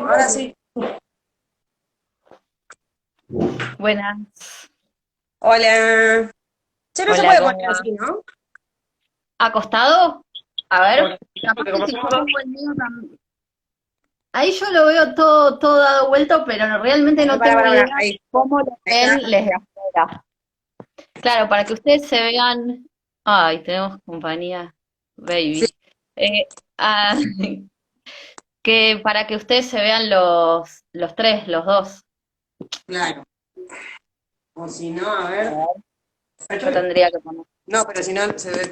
Ahora sí. Buenas. Hola. Che, no se Hola, puede ¿cómo poner va? así, ¿no? ¿Acostado? A ver, capaz Porque que como si yo somos dos. pongo el mío también. Ahí yo lo veo todo dado vuelto, pero A realmente ver, no tengo idea ahí. cómo lo Ahí está. ven desde afuera. Claro, para que ustedes se vean. Ay, tenemos compañía, Sí, baby. Eh, ah, que para que ustedes se vean los tres, los dos. claro. O si no, a ver. Ahí está Yo bien. tendría que poner. No, pero si no, se ve.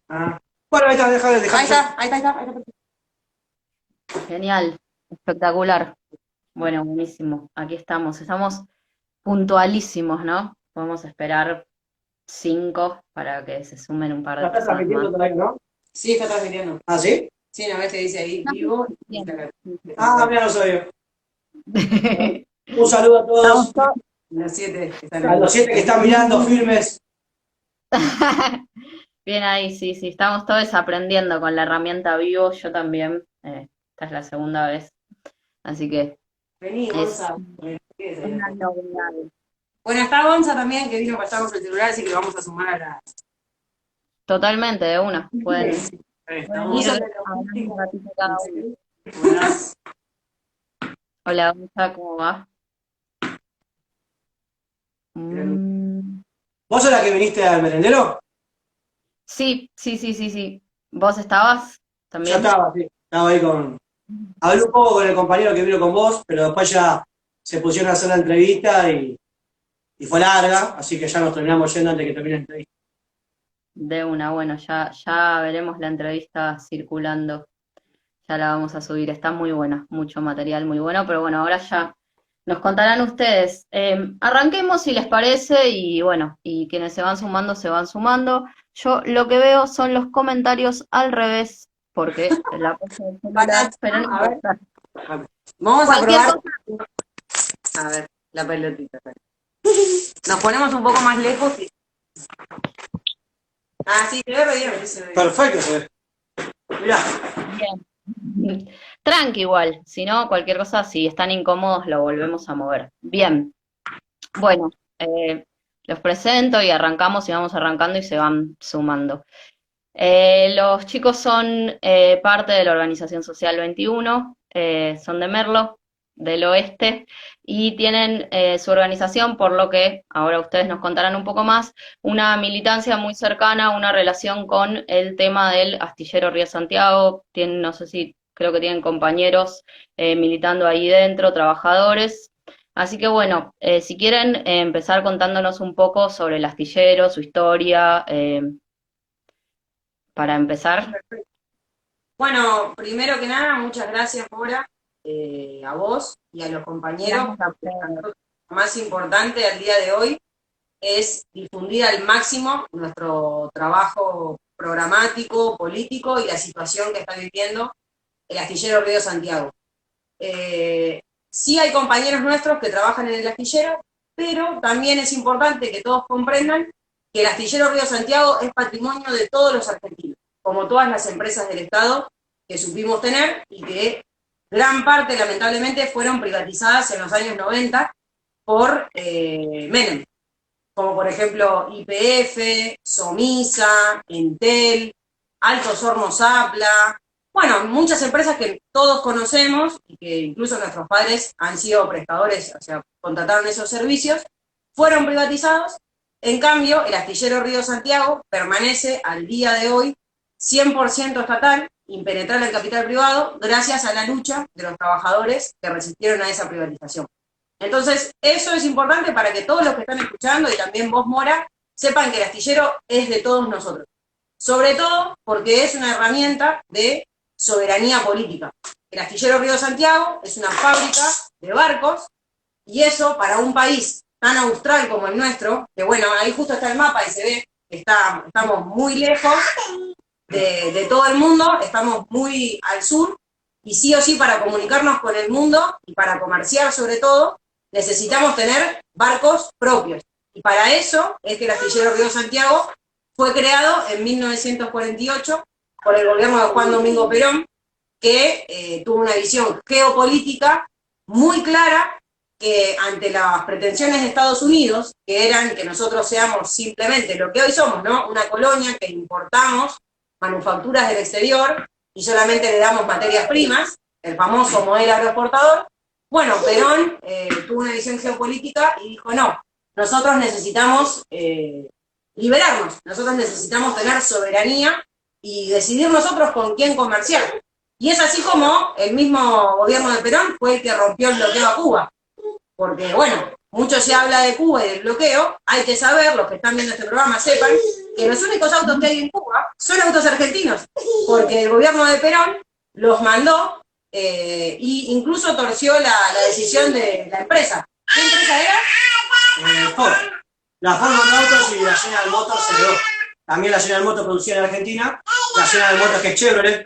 Ah. Bueno, ahí está, deja. Ahí está, ahí está, ahí está. Ahí está. Genial, espectacular. Bueno, buenísimo. Aquí estamos. Estamos puntualísimos, ¿no? Podemos esperar 5 para que se sumen un par Ya de está personas más. transmitiendo todavía, ¿no? Sí, está transmitiendo. ¿Ah, sí? Sí, una vez te dice ahí No, vivo y bien. está acá. Sí, sí, sí. Ah, mira, no sabía. Un saludo a Estamos todos. todos. Los 7 que están a los 7 que están mirando firmes. Bien ahí, sí, sí. Estamos todos aprendiendo con la herramienta Vivo. Yo también. Esta es la segunda vez. Así que Vení, es Gonza. una novedad. Bueno, está Gonza también, que vino a pasarnos el celular, así que lo vamos a sumar a la... Totalmente, de una. Pueden Estamos. ir Uso de la hablando un última. ratito cada uno. Buenas. Hola, Gonza, ¿cómo va? Mm, ¿Vos sos la que viniste al merendero? sí, sí, sí, sí, sí. ¿Vos estabas Yo también? estaba, sí. Estaba ahí con... Hablé un poco con el compañero que vino con vos, pero después ya se pusieron a hacer la entrevista y fue larga, así que ya nos terminamos yendo antes de que termine la entrevista. De una, bueno, ya veremos la entrevista circulando, ya la vamos a subir, está muy buena, mucho material muy bueno, pero bueno, ahora ya nos contarán ustedes. Arranquemos si les parece y bueno, y quienes se van sumando, se van sumando. Yo lo que veo son los comentarios al revés, porque la puse del celular, Patata, pero no a ver. importa. Vamos a Cualquier probar. cosa, A ver, la pelotita. Nos ponemos un poco más lejos y... Ah, sí, se ve re bien. Se ve. Perfecto, se ve. Mirá. bien. Tranqui igual, si no, cualquier cosa, si están incómodos, lo volvemos a mover. Bien. Bueno, los presento y arrancamos y vamos arrancando y se van sumando. Los chicos son parte de la Organización Social 21, son de Merlo, del oeste, y tienen su organización, por lo que ahora ustedes nos contarán un poco más, una militancia muy cercana, una relación con el tema del astillero Río Santiago. Tienen, no sé si, creo que tienen compañeros militando ahí dentro, trabajadores. Así que bueno, si quieren empezar contándonos un poco sobre el astillero, su historia, para empezar. Bueno, primero que nada, muchas gracias, Mora, a vos y a los compañeros, Gracias a porque ustedes. lo más importante al día de hoy es difundir al máximo nuestro trabajo programático, político y la situación que está viviendo el astillero Río Santiago. Sí hay compañeros nuestros que trabajan en el astillero, pero también es importante que todos comprendan que el astillero Río Santiago es patrimonio de todos los argentinos, como todas las empresas del Estado que supimos tener y que gran parte, lamentablemente, fueron privatizadas en los años 90 por Menem, como por ejemplo YPF, Somisa, Entel, Altos Hornos Apla, bueno, muchas empresas que todos conocemos y que incluso nuestros padres han sido prestadores, o sea, contrataron esos servicios, fueron privatizados. En cambio, el astillero Río Santiago permanece al día de hoy 100% estatal, impenetrable al capital privado, gracias a la lucha de los trabajadores que resistieron a esa privatización. Entonces, eso es importante para que todos los que están escuchando, y también vos, Mora, sepan que el astillero es de todos nosotros. Sobre todo porque es una herramienta de soberanía política. El astillero Río Santiago es una fábrica de barcos, y eso para un país tan austral como el nuestro, que bueno, ahí justo está el mapa y se ve que estamos muy lejos de todo el mundo, estamos muy al sur, y sí o sí para comunicarnos con el mundo y para comerciar sobre todo, necesitamos tener barcos propios. Y para eso es que el astillero Río Santiago fue creado en 1948 por el gobierno de Juan Domingo Perón, que tuvo una visión geopolítica muy clara, que ante las pretensiones de Estados Unidos, que eran que nosotros seamos simplemente lo que hoy somos, ¿no? Una colonia que importamos manufacturas del exterior y solamente le damos materias primas, el famoso modelo agroexportador. Bueno, Perón tuvo una visión geopolítica y dijo, no, nosotros necesitamos liberarnos, nosotros necesitamos tener soberanía y decidir nosotros con quién comerciar. Y es así como el mismo gobierno de Perón fue el que rompió el bloqueo a Cuba. Porque, bueno, mucho se habla de Cuba y del bloqueo, hay que saber, los que están viendo este programa sepan, que los únicos autos que hay en Cuba son autos argentinos, porque el gobierno de Perón los mandó e incluso torció la decisión de la empresa. ¿Qué empresa era? Ford. La Ford mandó autos y la General Motors se negó. También la General Motors producida en Argentina, la General Motors, que es Chevrolet,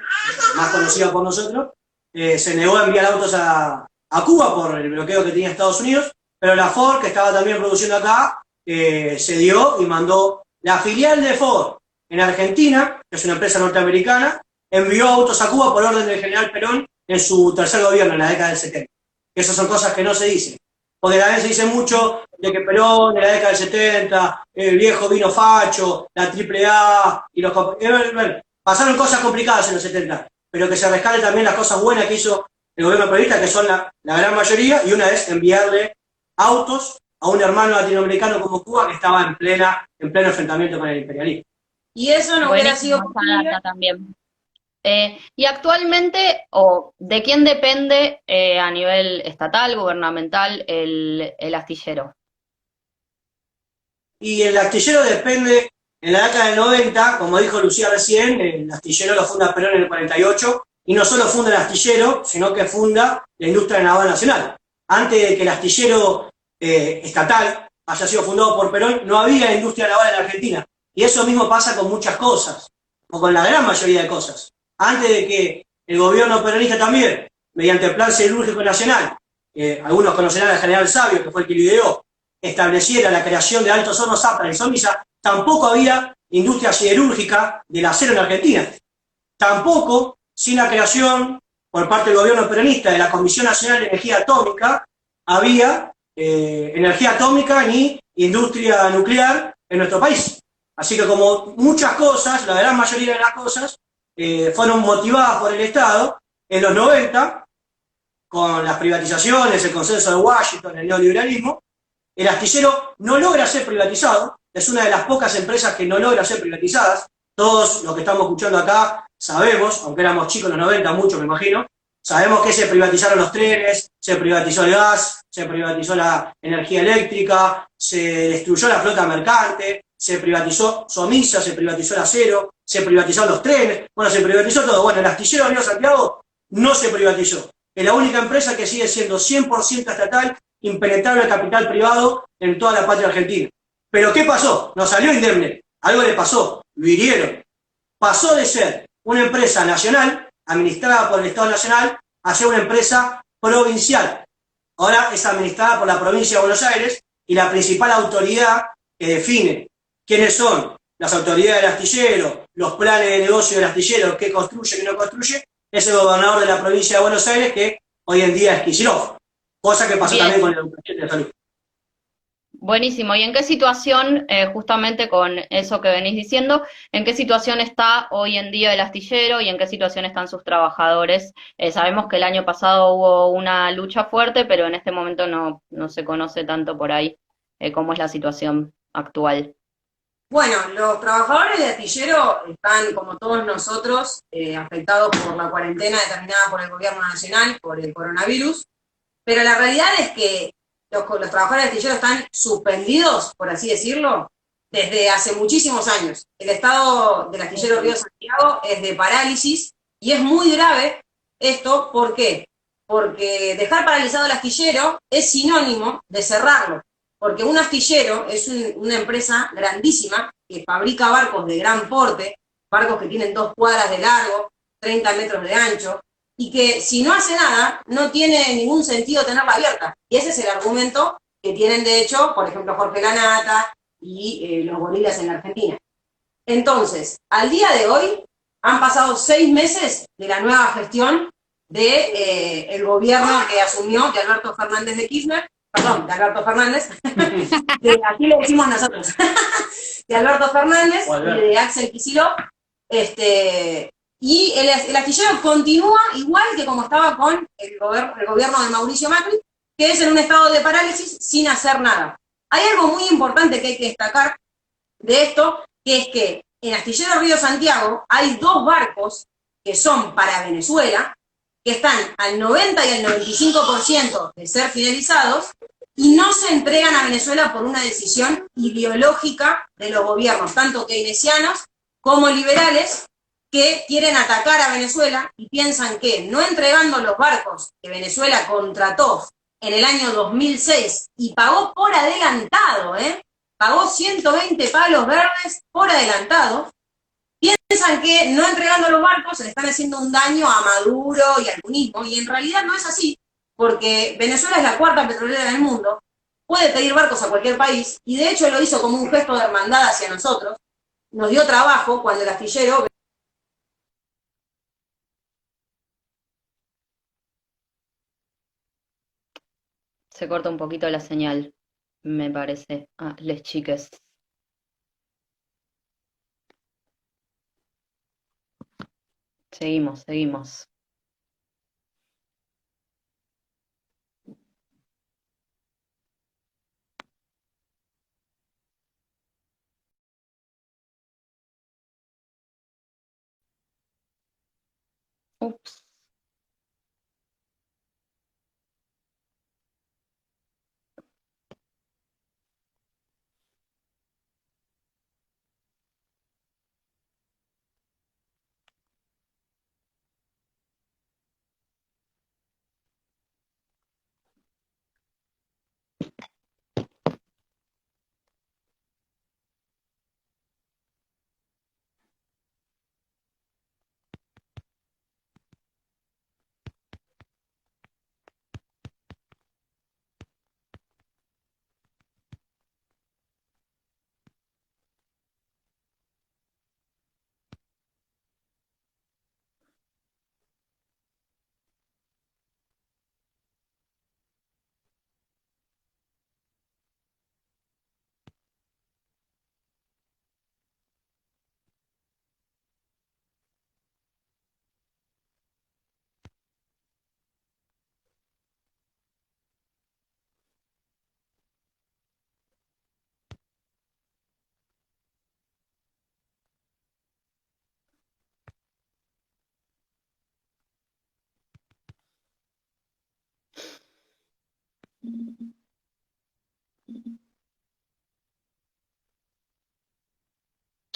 más conocida por nosotros, se negó a enviar autos a Cuba por el bloqueo que tenía Estados Unidos, pero la Ford, que estaba también produciendo acá, se dio y mandó la filial de Ford en Argentina, que es una empresa norteamericana, envió autos a Cuba por orden del general Perón en su tercer gobierno, en la década del 70. Esas son cosas que no se dicen. Porque también se dice mucho de que Perón, en la década del 70, el viejo vino facho, la AAA, y los... pasaron cosas complicadas en los 70, pero que se rescate también las cosas buenas que hizo el gobierno peronista, que son la gran mayoría, y una es enviarle autos a un hermano latinoamericano como Cuba que estaba en pleno enfrentamiento con el imperialismo. Y eso no hubiera sido posible también. Y actualmente, o ¿de quién depende a nivel estatal, gubernamental, el astillero? Y el astillero depende, en la década del 90, como dijo Lucía recién, el astillero lo funda Perón en el 48, y no solo funda el astillero, sino que funda la industria naval nacional. Antes de que el astillero estatal haya sido fundado por Perón, no había industria naval en Argentina. Y eso mismo pasa con muchas cosas, o con la gran mayoría de cosas. Antes de que el gobierno peronista también, mediante el Plan Siderúrgico Nacional, algunos conocerán al general Sabio, que fue el que lo ideó, estableciera la creación de altos hornos Zapra y Somisa, tampoco había industria siderúrgica del acero en Argentina. Tampoco, sin la creación por parte del gobierno peronista de la Comisión Nacional de Energía Atómica, había energía atómica ni industria nuclear en nuestro país. Así que como muchas cosas, la gran mayoría de las cosas, fueron motivadas por el Estado, en los 90, con las privatizaciones, el consenso de Washington, el neoliberalismo, el astillero no logra ser privatizado, es una de las pocas empresas que no logra ser privatizadas. Todos los que estamos escuchando acá sabemos, aunque éramos chicos en los 90, mucho me imagino, sabemos que se privatizaron los trenes, se privatizó el gas, se privatizó la energía eléctrica, se destruyó la flota mercante, se privatizó Somisa, se privatizó el acero, se privatizaron los trenes, bueno, se privatizó todo. Bueno, el astillero de Río Santiago no se privatizó. Es la única empresa que sigue siendo 100% estatal, impenetrable al capital privado en toda la patria argentina. Pero ¿qué pasó? No salió indemne. Algo le pasó. Lo hirieron. Pasó de ser una empresa nacional, administrada por el Estado Nacional, a ser una empresa provincial. Ahora es administrada por la provincia de Buenos Aires y la principal autoridad que define quiénes son las autoridades del astillero, los planes de negocio del astillero, qué construye, qué no construye, es el gobernador de la provincia de Buenos Aires, que hoy en día es Kicillof. Cosa que pasó también con la educación de la salud. Buenísimo. ¿Y en qué situación, justamente con eso que venís diciendo, en qué situación está hoy en día el astillero y en qué situación están sus trabajadores? Sabemos que el año pasado hubo una lucha fuerte, pero en este momento no se conoce tanto por ahí cómo es la situación actual. Bueno, los trabajadores de astillero están, como todos nosotros, afectados por la cuarentena determinada por el gobierno nacional, por el coronavirus, pero la realidad es que los trabajadores de astillero están suspendidos, por así decirlo, desde hace muchísimos años. El estado del astillero Río Santiago es de parálisis y es muy grave esto. ¿Por qué? Porque dejar paralizado el astillero es sinónimo de cerrarlo. Porque un astillero es una empresa grandísima que fabrica barcos de gran porte, barcos que tienen 2 cuadras de largo, 30 metros de ancho, y que si no hace nada, no tiene ningún sentido tenerla abierta. Y ese es el argumento que tienen, de hecho, por ejemplo, Jorge Lanata y los gorilas en la Argentina. Entonces, al día de hoy, Han pasado 6 meses de la nueva gestión de el gobierno que asumió de Alberto Fernández de Kirchner, perdón, de Alberto Fernández, aquí le decimos nosotros, de Alberto Fernández y de Axel Kicillof, y el astillero continúa igual que como estaba con el gobierno de Mauricio Macri, que es en un estado de parálisis sin hacer nada. Hay algo muy importante que hay que destacar de esto, que es que en Astillero Río Santiago hay 2 barcos que son para Venezuela, que están al 90 y al 95% de ser fidelizados, y no se entregan a Venezuela por una decisión ideológica de los gobiernos, tanto keynesianos como liberales, que quieren atacar a Venezuela y piensan que no entregando los barcos que Venezuela contrató en el año 2006 y pagó por adelantado, pagó 120 palos verdes por adelantado, piensan que no entregando los barcos le están haciendo un daño a Maduro y al comunismo, y en realidad no es así, porque Venezuela es la 4ª petrolera del mundo, puede pedir barcos a cualquier país, y de hecho lo hizo como un gesto de hermandad hacia nosotros, nos dio trabajo cuando el astillero... Se corta un poquito la señal, me parece. Ah, les chiques. Seguimos, seguimos. Ups.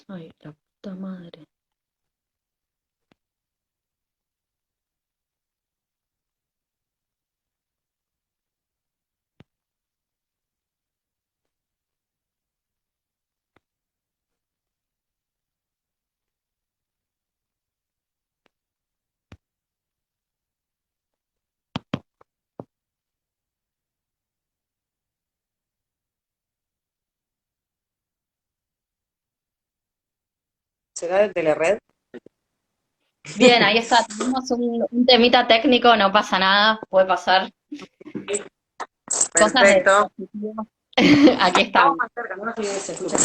Ay, la puta madre. ¿Será de Telered? Bien, ahí está. Tenemos un temita técnico, no pasa nada, puede pasar. Cosas de Perfecto. Aquí estamos. Vamos más cerca, no sé si se escucha.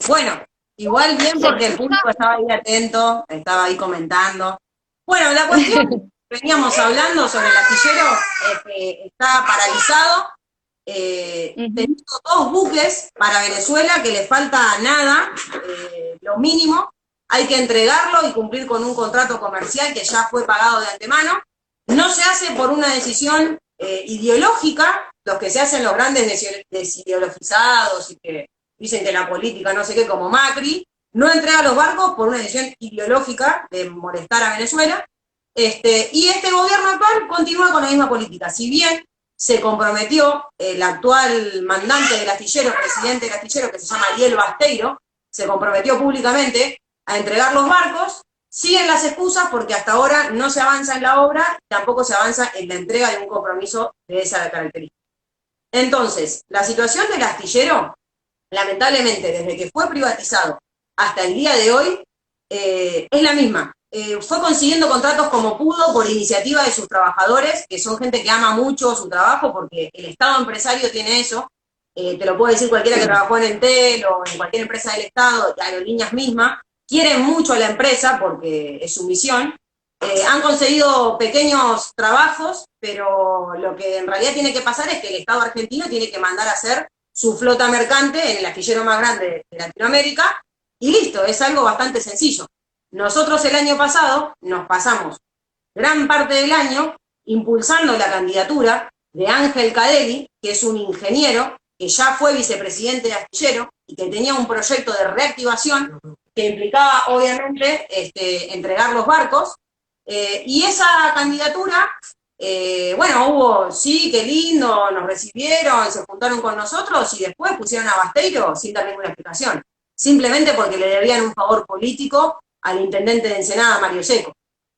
Bueno, igual bien porque el público estaba ahí atento, estaba ahí comentando. Bueno, la cuestión que veníamos hablando sobre el astillero es que está paralizado. Tenemos 2 buques para Venezuela que le falta nada, lo mínimo. Hay que entregarlo y cumplir con un contrato comercial que ya fue pagado de antemano. No se hace por una decisión ideológica, los que se hacen los grandes desideologizados y que dicen que la política no sé qué, como Macri, no entrega los barcos por una decisión ideológica de molestar a Venezuela, y este gobierno actual continúa con la misma política. Si bien se comprometió el actual mandante del astillero, presidente del astillero, que se llama Ariel Basteiro, se comprometió públicamente a entregar los barcos, siguen las excusas porque hasta ahora no se avanza en la obra, tampoco se avanza en la entrega de un compromiso de esa característica. Entonces, la situación del astillero, lamentablemente, desde que fue privatizado hasta el día de hoy, es la misma. Fue consiguiendo contratos como pudo por iniciativa de sus trabajadores, que son gente que ama mucho su trabajo, porque el Estado empresario tiene eso. Te lo puede decir cualquiera que trabajó en Entel o en cualquier empresa del Estado, aerolíneas mismas, quieren mucho a la empresa porque es su misión. Han conseguido pequeños trabajos, pero lo que en realidad tiene que pasar es que el Estado argentino tiene que mandar a hacer su flota mercante en el astillero más grande de Latinoamérica, y listo, es algo bastante sencillo. Nosotros el año pasado nos pasamos gran parte del año impulsando la candidatura de Ángel Cadelli, que es un ingeniero que ya fue vicepresidente de astillero y que tenía un proyecto de reactivación que implicaba, obviamente, entregar los barcos. Y esa candidatura, bueno, hubo, sí, qué lindo, nos recibieron, se juntaron con nosotros y después pusieron a Basteiro sin dar ninguna explicación, simplemente porque le debían un favor político al intendente de Ensenada, Mario Seco.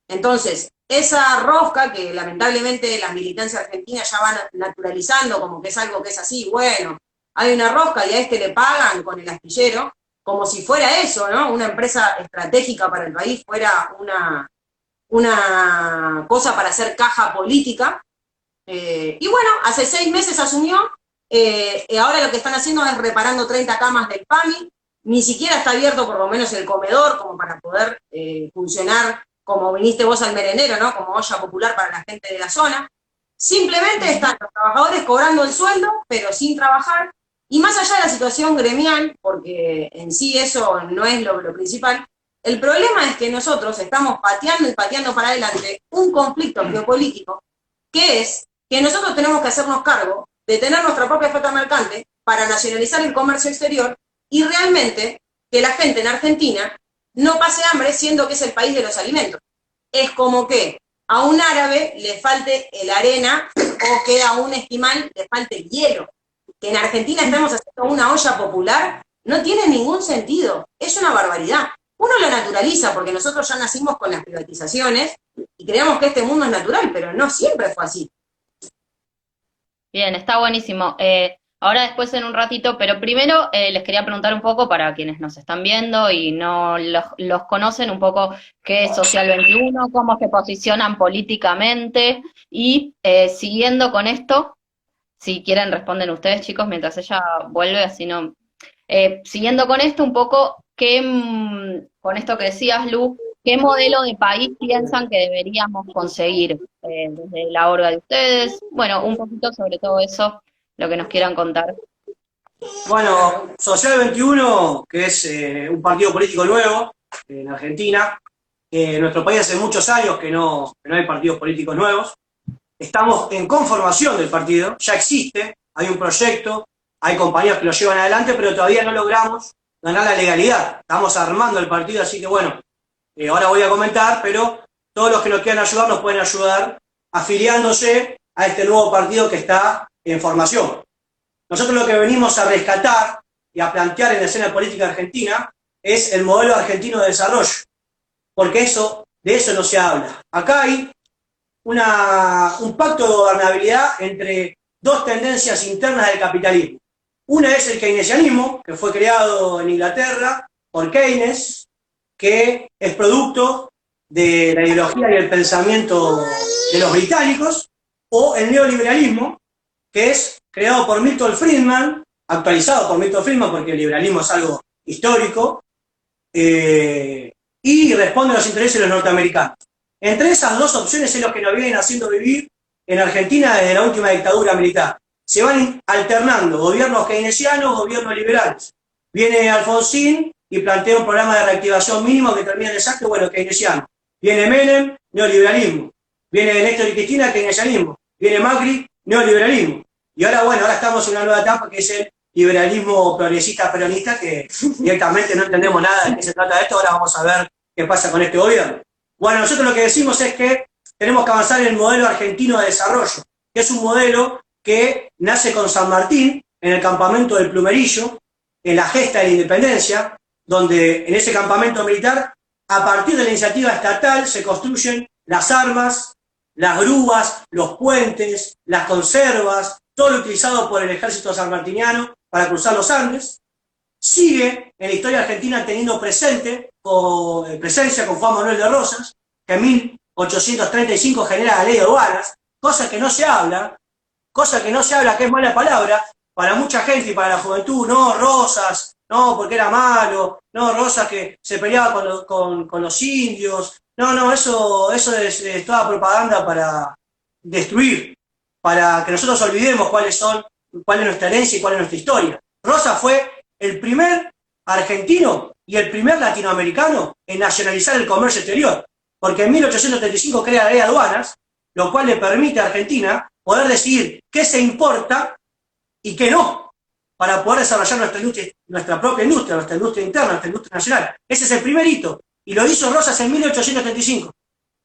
Entonces, esa rosca que lamentablemente las militancias argentinas ya van naturalizando como que es algo que es así, bueno, hay una rosca y a le pagan con el astillero, como si fuera eso, ¿no? Una empresa estratégica para el país, fuera una cosa para hacer caja política. Y bueno, hace 6 meses asumió, ahora lo que están haciendo es reparando 30 camas del PAMI, ni siquiera está abierto por lo menos el comedor como para poder funcionar como viniste vos al merendero, ¿no? Como olla popular para la gente de la zona. Simplemente están los trabajadores cobrando el sueldo, pero sin trabajar, y más allá de la situación gremial, porque en sí eso no es lo principal, el problema es que nosotros estamos pateando y pateando para adelante un conflicto geopolítico, que es que nosotros tenemos que hacernos cargo de tener nuestra propia flota mercante para nacionalizar el comercio exterior y realmente que la gente en Argentina no pase hambre, siendo que es el país de los alimentos. Es como que a un árabe le falte la arena o que a un esquimal le falte el hielo. Que en Argentina estamos haciendo una olla popular no tiene ningún sentido, es una barbaridad. Uno lo naturaliza porque nosotros ya nacimos con las privatizaciones y creemos que este mundo es natural, pero no siempre fue así. Bien, está buenísimo. Ahora después en un ratito, pero primero les quería preguntar un poco para quienes nos están viendo y no los conocen un poco qué es Social 21, cómo se posicionan políticamente y siguiendo con esto, si quieren responden ustedes chicos mientras ella vuelve, así no... siguiendo con esto un poco, con esto que decías Lu, ¿qué modelo de país piensan que deberíamos conseguir desde la orga de ustedes? Bueno, un poquito sobre todo eso, lo que nos quieran contar. Bueno, Social 21, que es un partido político nuevo en Argentina, en nuestro país hace muchos años que no hay partidos políticos nuevos. Estamos en conformación del partido, ya existe, hay un proyecto, hay compañeros que lo llevan adelante, pero todavía no logramos ganar la legalidad. Estamos armando el partido, así que bueno, ahora voy a comentar, pero todos los que nos quieran ayudar nos pueden ayudar afiliándose a este nuevo partido que está en formación. Nosotros lo que venimos a rescatar y a plantear en la escena política argentina es el modelo argentino de desarrollo, porque de eso no se habla. Acá hay un pacto de gobernabilidad entre dos tendencias internas del capitalismo. Una es el keynesianismo, que fue creado en Inglaterra por Keynes, que es producto de la ideología y el pensamiento de los británicos, o el neoliberalismo, que es creado por Milton Friedman, actualizado por Milton Friedman, porque el liberalismo es algo histórico, y responde a los intereses de los norteamericanos. Entre esas dos opciones es lo que nos vienen haciendo vivir en Argentina desde la última dictadura militar. Se van alternando gobiernos keynesianos, gobiernos liberales. Viene Alfonsín y plantea un programa de reactivación mínimo que termina en exacto, bueno, keynesiano. Viene Menem, neoliberalismo. Viene Néstor y Cristina, keynesianismo. Viene Macri, neoliberalismo. Y ahora, bueno, ahora estamos en una nueva etapa que es el liberalismo progresista peronista, que directamente no entendemos nada de qué se trata de esto. Ahora vamos a ver qué pasa con este gobierno. Bueno, nosotros lo que decimos es que tenemos que avanzar en el modelo argentino de desarrollo, que es un modelo que nace con San Martín, en el campamento del Plumerillo, en la gesta de la independencia, donde en ese campamento militar, a partir de la iniciativa estatal, se construyen las armas, las grúas, los puentes, las conservas, todo lo utilizado por el ejército sanmartiniano para cruzar los Andes. sigue en la historia argentina teniendo presencia con Juan Manuel de Rosas, que en 1835 genera la ley de aduanas, cosa que no se habla, que es mala palabra para mucha gente y para la juventud. No, Rosas, no, porque era malo, no, Rosas que se peleaba con los indios, no, eso es toda propaganda para destruir, para que nosotros olvidemos cuál es nuestra herencia y cuál es nuestra historia. Rosas fue el primer argentino y el primer latinoamericano en nacionalizar el comercio exterior, porque en 1835 crea la ley de aduanas, lo cual le permite a Argentina poder decidir qué se importa y qué no, para poder desarrollar nuestra propia industria, nuestra industria interna, nuestra industria nacional. Ese es el primer hito, y lo hizo Rosas en 1835.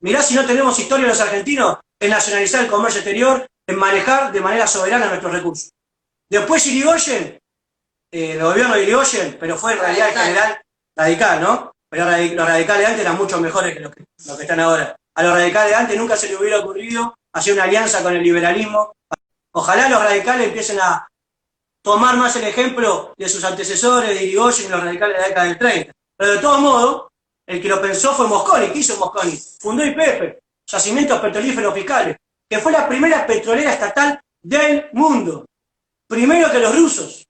Mirá si no tenemos historia los argentinos en nacionalizar el comercio exterior, en manejar de manera soberana nuestros recursos. Después Irigoyen, el gobierno de Irigoyen, pero fue en realidad en general radical, ¿no? Pero los radicales de antes eran mucho mejores que los que están ahora. A los radicales de antes nunca se les hubiera ocurrido hacer una alianza con el liberalismo. Ojalá los radicales empiecen a tomar más el ejemplo de sus antecesores, de Irigoyen y los radicales de la década del 30. Pero de todos modos, el que lo pensó fue Mosconi. ¿Qué hizo Mosconi? Fundó YPF, Yacimientos Petrolíferos Fiscales, que fue la primera petrolera estatal del mundo. Primero que los rusos.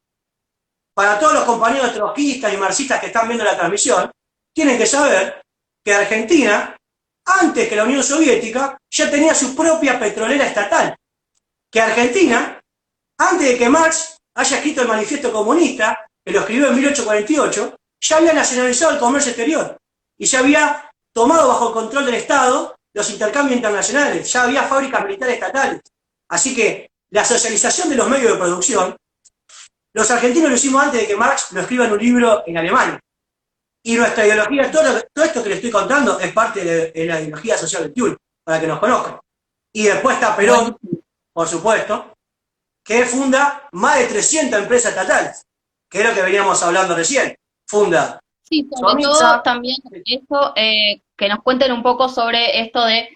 Para todos los compañeros trotskistas y marxistas que están viendo la transmisión, tienen que saber que Argentina, antes que la Unión Soviética, ya tenía su propia petrolera estatal. Que Argentina, antes de que Marx haya escrito el Manifiesto Comunista, que lo escribió en 1848, ya había nacionalizado el comercio exterior y ya había tomado bajo el control del Estado los intercambios internacionales, ya había fábricas militares estatales. Así que la socialización de los medios de producción, los argentinos lo hicimos antes de que Marx lo escriba en un libro en Alemania. Y nuestra ideología, todo esto que les estoy contando, es parte de la ideología social del TIUL, para que nos conozcan. Y después está Perón, por supuesto, que funda más de 300 empresas estatales, que es lo que veníamos hablando recién. Funda. Sí, sobre todo también eso, que nos cuenten un poco sobre esto de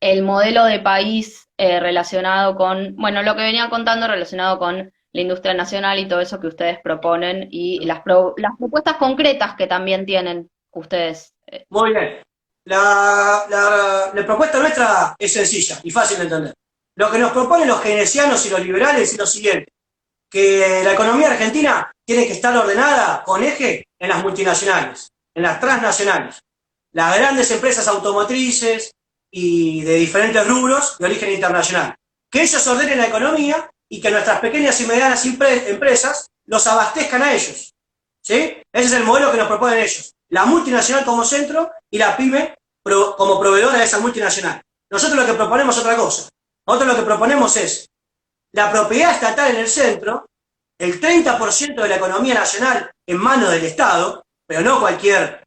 el modelo de país relacionado con, bueno, lo que venía contando relacionado con la industria nacional y todo eso que ustedes proponen y las propuestas concretas que también tienen ustedes. Muy bien. La propuesta nuestra es sencilla y fácil de entender. Lo que nos proponen los keynesianos y los liberales es lo siguiente, que la economía argentina tiene que estar ordenada con eje en las multinacionales, en las transnacionales, las grandes empresas automotrices y de diferentes rubros de origen internacional. Que ellos ordenen la economía y que nuestras pequeñas y medianas empresas los abastezcan a ellos. ¿Sí? Ese es el modelo que nos proponen ellos. La multinacional como centro y la pyme como proveedora de esa multinacional. Nosotros lo que proponemos es otra cosa. Nosotros lo que proponemos es la propiedad estatal en el centro, el 30% de la economía nacional en manos del Estado, pero no cualquier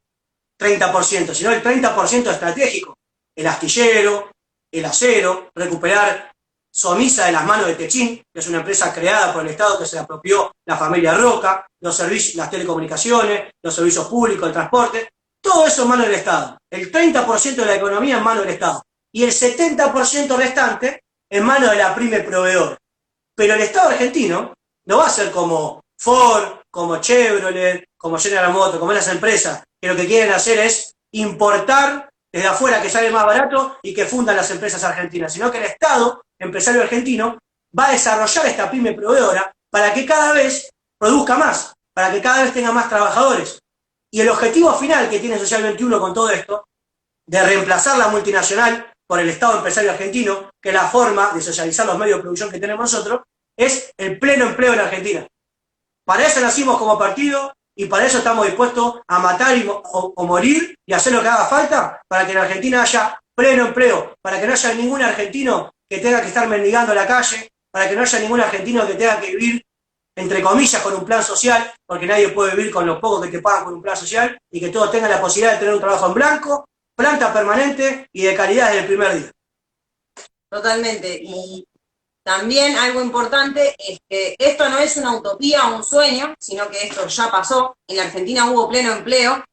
30%, sino el 30% estratégico. El astillero, el acero, recuperar Somisa de las manos de Techín, que es una empresa creada por el Estado que se la apropió la familia Roca, los servicios, las telecomunicaciones, los servicios públicos, el transporte, todo eso en manos del Estado. El 30% de la economía en manos del Estado. Y el 70% restante en manos de la pyme proveedora. Pero el Estado argentino no va a ser como Ford, como Chevrolet, como General Motors, como esas empresas que lo que quieren hacer es importar desde afuera que sale más barato y que fundan las empresas argentinas, sino que el Estado empresario argentino va a desarrollar esta pyme proveedora para que cada vez produzca más, para que cada vez tenga más trabajadores. Y el objetivo final que tiene Social 21 con todo esto, de reemplazar la multinacional por el Estado empresario argentino, que es la forma de socializar los medios de producción que tenemos nosotros, es el pleno empleo en Argentina. Para eso nacimos como partido y para eso estamos dispuestos a matar o morir y hacer lo que haga falta para que en Argentina haya pleno empleo, para que no haya ningún argentino que tenga que estar mendigando a la calle, para que no haya ningún argentino que tenga que vivir, entre comillas, con un plan social, porque nadie puede vivir con lo poco que te pagan con un plan social, y que todos tengan la posibilidad de tener un trabajo en blanco, planta permanente y de calidad desde el primer día. Totalmente. Y también algo importante es que esto no es una utopía o un sueño, sino que esto ya pasó. En la Argentina hubo pleno empleo,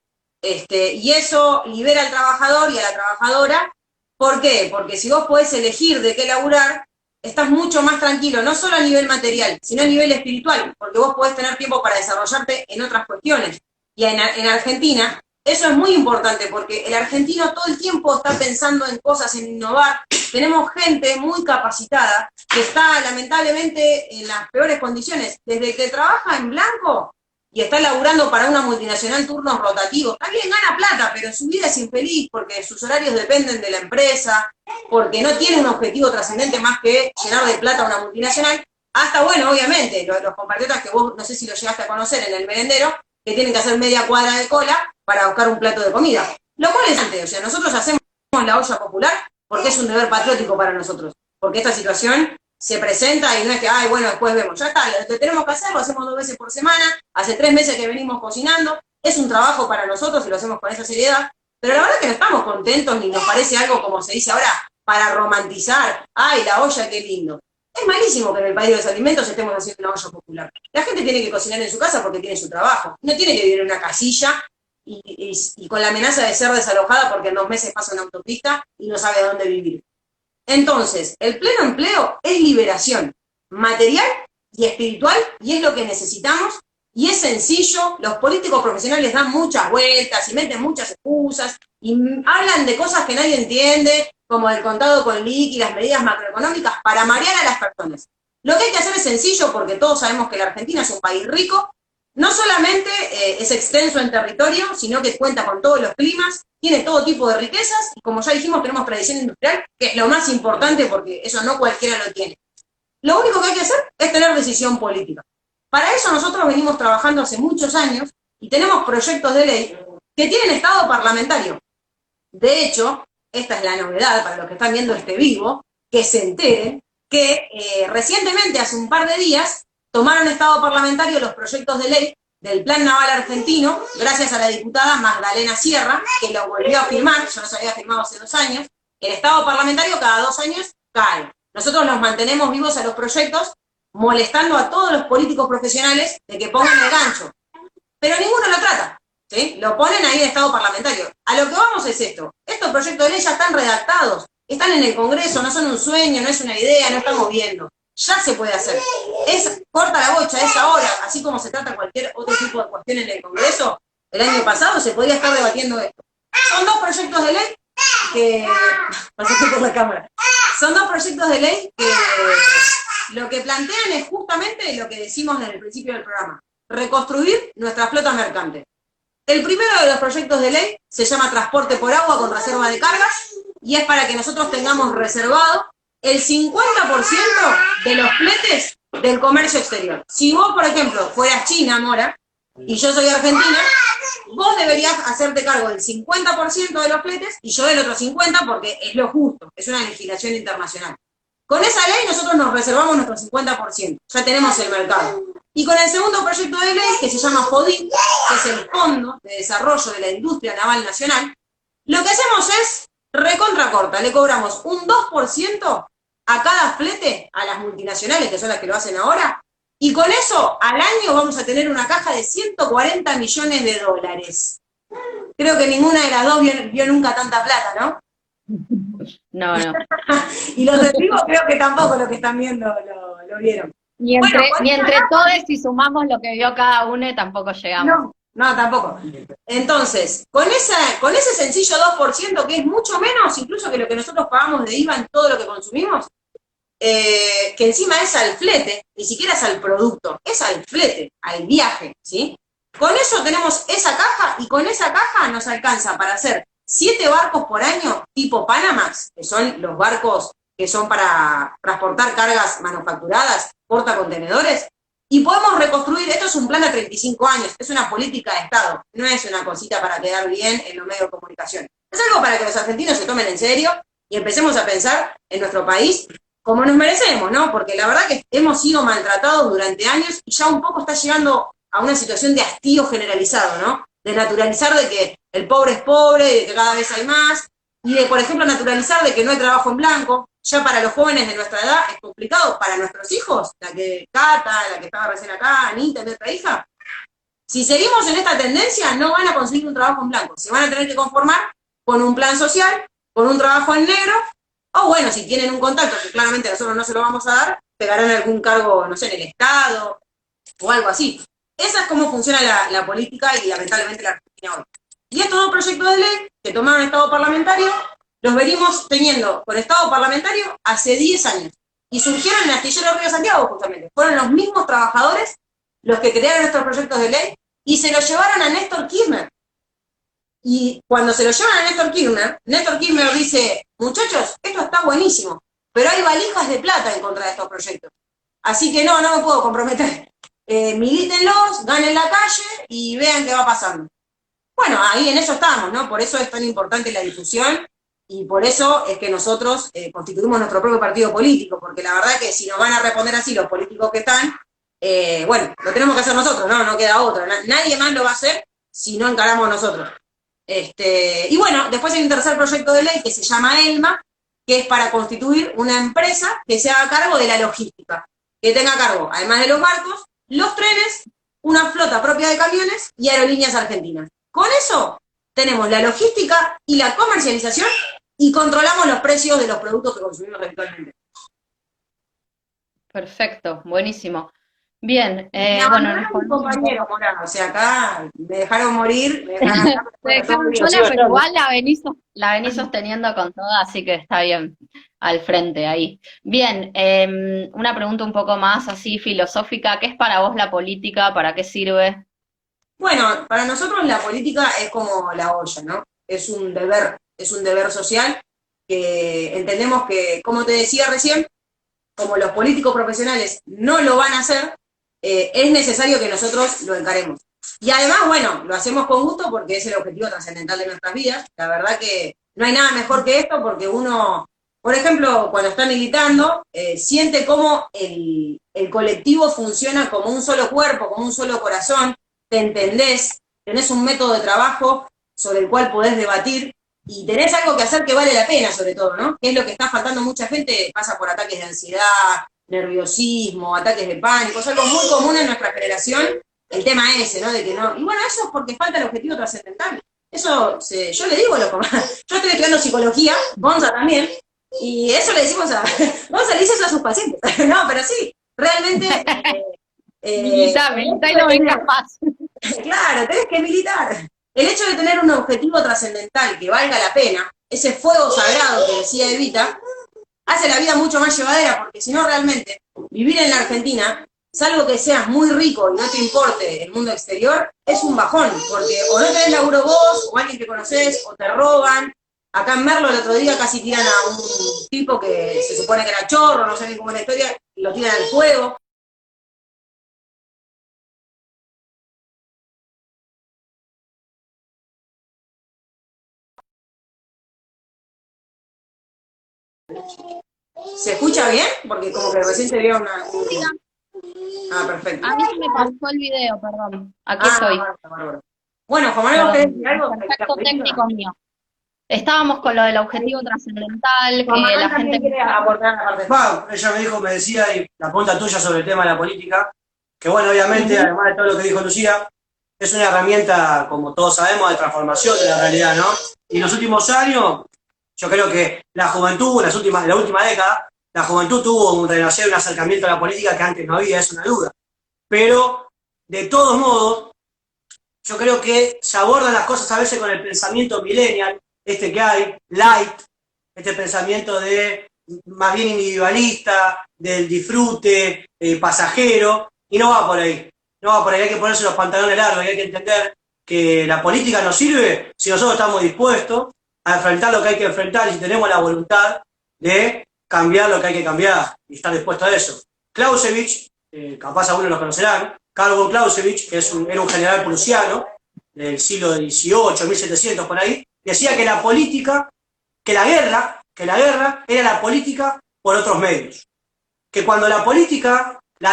y eso libera al trabajador y a la trabajadora. ¿Por qué? Porque si vos podés elegir de qué laburar, estás mucho más tranquilo, no solo a nivel material, sino a nivel espiritual, porque vos podés tener tiempo para desarrollarte en otras cuestiones. Y en Argentina, eso es muy importante, porque el argentino todo el tiempo está pensando en cosas, en innovar. Tenemos gente muy capacitada que está lamentablemente en las peores condiciones. Desde que trabaja en blanco y está laburando para una multinacional turnos rotativos. También gana plata, pero su vida es infeliz porque sus horarios dependen de la empresa, porque no tiene un objetivo trascendente más que llenar de plata a una multinacional. Hasta, bueno, obviamente, los compatriotas que vos no sé si los llegaste a conocer en el merendero, que tienen que hacer media cuadra de cola para buscar un plato de comida. Lo cual es antes, o sea, nosotros hacemos la olla popular porque es un deber patriótico para nosotros, porque esta situación se presenta y no es que, ay, bueno, después vemos, ya está, lo tenemos que hacer, lo hacemos 2 veces por semana, hace 3 meses que venimos cocinando, es un trabajo para nosotros y lo hacemos con esa seriedad, pero la verdad que no estamos contentos ni nos parece algo, como se dice ahora, para romantizar, ay, la olla, qué lindo. Es malísimo que en el país de los alimentos estemos haciendo una olla popular. La gente tiene que cocinar en su casa porque tiene su trabajo, no tiene que vivir en una casilla y con la amenaza de ser desalojada porque en 2 meses pasa una autopista y no sabe dónde vivir. Entonces, el pleno empleo es liberación material y espiritual y es lo que necesitamos y es sencillo. Los políticos profesionales dan muchas vueltas y meten muchas excusas y hablan de cosas que nadie entiende, como el contado con liqui y las medidas macroeconómicas para marear a las personas. Lo que hay que hacer es sencillo porque todos sabemos que la Argentina es un país rico, no solamente es extenso en territorio, sino que cuenta con todos los climas, tiene todo tipo de riquezas, y como ya dijimos, tenemos tradición industrial, que es lo más importante porque eso no cualquiera lo tiene. Lo único que hay que hacer es tener decisión política. Para eso nosotros venimos trabajando hace muchos años, y tenemos proyectos de ley que tienen estado parlamentario. De hecho, esta es la novedad para los que están viendo este vivo, que se enteren que recientemente, hace un par de días, tomaron estado parlamentario los proyectos de ley del Plan Naval Argentino, gracias a la diputada Magdalena Sierra, que lo volvió a firmar, yo los había firmado hace 2 años. El estado parlamentario cada 2 años cae. Nosotros nos mantenemos vivos a los proyectos, molestando a todos los políticos profesionales de que pongan el gancho. Pero ninguno lo trata, ¿sí? Lo ponen ahí en estado parlamentario. A lo que vamos es esto. Estos proyectos de ley ya están redactados, están en el Congreso, no son un sueño, no es una idea, no estamos viendo. Ya se puede hacer. Es corta la bocha, es ahora, así como se trata cualquier otro tipo de cuestión en el Congreso. El año pasado se podía estar debatiendo esto. Son 2 proyectos de ley que... Pasaste por la cámara. Son 2 proyectos de ley que lo que plantean es justamente lo que decimos desde el principio del programa. Reconstruir nuestra flota mercante. El primero de los proyectos de ley se llama Transporte por agua con reserva de cargas y es para que nosotros tengamos reservado el 50% de los fletes del comercio exterior. Si vos, por ejemplo, fueras China, Mora, y yo soy argentina, vos deberías hacerte cargo del 50% de los fletes y yo del otro 50% porque es lo justo, es una legislación internacional. Con esa ley nosotros nos reservamos nuestro 50%, ya tenemos el mercado. Y con el segundo proyecto de ley, que se llama FODIN, que es el Fondo de Desarrollo de la Industria Naval Nacional, lo que hacemos es recontra corta, le cobramos un 2% a cada flete a las multinacionales, que son las que lo hacen ahora, y con eso al año vamos a tener una caja de 140 millones de dólares. Creo que ninguna de las dos vio nunca tanta plata, ¿no? No, no. Y los testigos creo que tampoco los que están viendo lo vieron. Ni entre todos, si sumamos lo que vio cada uno, tampoco llegamos. No, tampoco. Entonces, con ese sencillo 2%, que es mucho menos incluso que lo que nosotros pagamos de IVA en todo lo que consumimos, que encima es al flete, ni siquiera es al producto, es al flete, al viaje, ¿sí? Con eso tenemos esa caja, y con esa caja nos alcanza para hacer 7 barcos por año, tipo Panamax, que son los barcos que son para transportar cargas manufacturadas, portacontenedores, y podemos reconstruir. Esto es un plan de 35 años, es una política de Estado, no es una cosita para quedar bien en los medios de comunicación. Es algo para que los argentinos se tomen en serio y empecemos a pensar en nuestro país como nos merecemos, ¿no? Porque la verdad que hemos sido maltratados durante años y ya un poco está llegando a una situación de hastío generalizado, ¿no? De naturalizar de que el pobre es pobre, de que cada vez hay más, y de, por ejemplo, naturalizar de que no hay trabajo en blanco. Ya para los jóvenes de nuestra edad es complicado, para nuestros hijos, la que Cata, la que estaba recién acá, Anita, mi otra hija, si seguimos en esta tendencia no van a conseguir un trabajo en blanco, se van a tener que conformar con un plan social, con un trabajo en negro, O bueno, si tienen un contacto que claramente nosotros no se lo vamos a dar, pegarán algún cargo, no sé, en el Estado o algo así. Esa es cómo funciona la política y lamentablemente la Argentina hoy. Y estos dos proyectos de ley que tomaron estado parlamentario, los venimos teniendo con estado parlamentario hace 10 años. Y surgieron en Astillero Río Santiago, justamente. Fueron los mismos trabajadores los que crearon estos proyectos de ley y se los llevaron a Néstor Kirchner. Y cuando se lo llevan a Néstor Kirchner dice, muchachos, esto está buenísimo, pero hay valijas de plata en contra de estos proyectos. Así que no me puedo comprometer. Milítenlos, ganen la calle y vean qué va pasando. Bueno, ahí en eso estamos, ¿no? Por eso es tan importante la difusión y por eso es que nosotros constituimos nuestro propio partido político, porque la verdad que si nos van a responder así los políticos que están, bueno, lo tenemos que hacer nosotros, no queda otra. Nadie más lo va a hacer si no encaramos nosotros. Y bueno, después hay un tercer proyecto de ley que se llama ELMA, que es para constituir una empresa que se haga cargo de la logística, que tenga a cargo, además de los barcos, los trenes, una flota propia de camiones y aerolíneas argentinas. Con eso tenemos la logística y la comercialización y controlamos los precios de los productos que consumimos habitualmente. Perfecto, buenísimo. Bien, bueno, mi compañero Morán, o sea, acá me dejaron morir, me dejaron sola, pero igual la venís sosteniendo con toda, así que está bien al frente ahí. Bien, una pregunta un poco más así filosófica, ¿qué es para vos la política? ¿Para qué sirve? Bueno, para nosotros la política es como la olla, ¿no? Es un deber social que entendemos que, como te decía recién, como los políticos profesionales no lo van a hacer, es necesario que nosotros lo encaremos. Y además, bueno, lo hacemos con gusto porque es el objetivo trascendental de nuestras vidas. La verdad que no hay nada mejor que esto porque uno, por ejemplo, cuando está militando, siente cómo el colectivo funciona como un solo cuerpo, como un solo corazón, te entendés, tenés un método de trabajo sobre el cual podés debatir y tenés algo que hacer que vale la pena sobre todo, ¿no? Que es lo que está faltando mucha gente, pasa por ataques de ansiedad, nerviosismo, ataques de pánico, es algo muy común en nuestra generación, el tema ese, ¿no? De que no. Y bueno, eso es porque falta el objetivo trascendental. Eso, yo le digo, yo estoy estudiando psicología, Gonza también, y eso le decimos Gonza le dice eso a sus pacientes. No, pero sí, realmente. Milita y no vengas más. Claro, tenés que militar. El hecho de tener un objetivo trascendental que valga la pena, ese fuego sagrado que decía Evita, hace la vida mucho más llevadera, porque si no realmente, vivir en la Argentina, salvo que seas muy rico y no te importe el mundo exterior, es un bajón, porque o no tenés laburo vos, o alguien que conocés, o te roban. Acá en Merlo el otro día casi tiran a un tipo que se supone que era chorro, no sé ni cómo es la historia, y lo tiran al fuego. ¿Se escucha bien? Porque como que recién se vio una. Ah, perfecto. A mí se me pasó el video, perdón. Aquí estoy. Bárbaro. Bueno, Juan Manuel, ¿vos querés decir algo? Perfecto técnico mío. Estábamos con lo del objetivo trascendental, Juan que Manuel la también gente... quiere aportar la parte. Ella me decía, y la pregunta tuya sobre el tema de la política, que bueno, obviamente, además de todo lo que dijo Lucía, es una herramienta, como todos sabemos, de transformación de la realidad, ¿no? Y en los últimos años, yo creo que la juventud, en la última década, la juventud tuvo un renacer, un acercamiento a la política que antes no había, es una duda. Pero, de todos modos, yo creo que se abordan las cosas a veces con el pensamiento millennial, que hay, light, este pensamiento de más bien individualista, del disfrute, pasajero, y no va por ahí. No va por ahí, hay que ponerse los pantalones largos y hay que entender que la política nos sirve si nosotros estamos dispuestos a enfrentar lo que hay que enfrentar y si tenemos la voluntad de cambiar lo que hay que cambiar y estar dispuesto a eso. Clausewitz, capaz algunos lo conocerán, Carl von Clausewitz, que era un general prusiano del siglo XVIII, 1700 por ahí, decía que la política, que la guerra era la política por otros medios. Que cuando la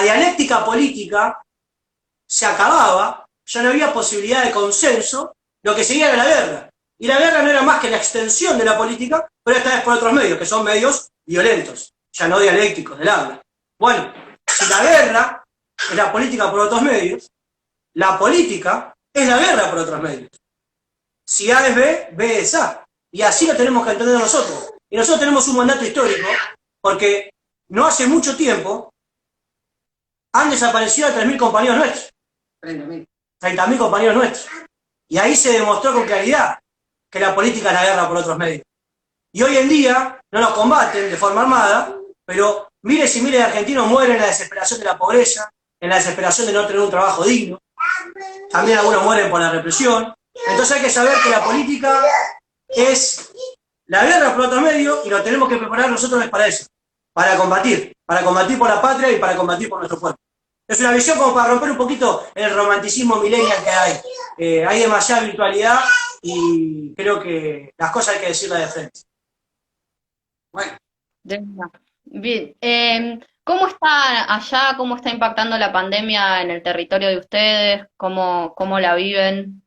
dialéctica política se acababa, ya no había posibilidad de consenso, lo que seguía era la guerra. Y la guerra no era más que la extensión de la política, pero esta vez por otros medios, que son medios violentos, ya no dialécticos del habla. Bueno, si la guerra es la política por otros medios, la política es la guerra por otros medios. Si A es B, B es A. Y así lo tenemos que entender nosotros. Y nosotros tenemos un mandato histórico, porque no hace mucho tiempo han desaparecido a 3.000 compañeros nuestros. 30.000 compañeros nuestros. Y ahí se demostró con claridad que la política es la guerra por otros medios. Y hoy en día no nos combaten de forma armada, pero miles y miles de argentinos mueren en la desesperación de la pobreza, en la desesperación de no tener un trabajo digno. También algunos mueren por la represión. Entonces hay que saber que la política es la guerra por otros medios y nos tenemos que preparar nosotros para eso, para combatir por la patria y para combatir por nuestro pueblo. Es una visión como para romper un poquito el romanticismo millennial que hay. Hay demasiada virtualidad y creo que las cosas hay que decirlas de frente. Bueno. Bien. ¿Cómo está allá? ¿Cómo está impactando la pandemia en el territorio de ustedes? ¿Cómo la viven?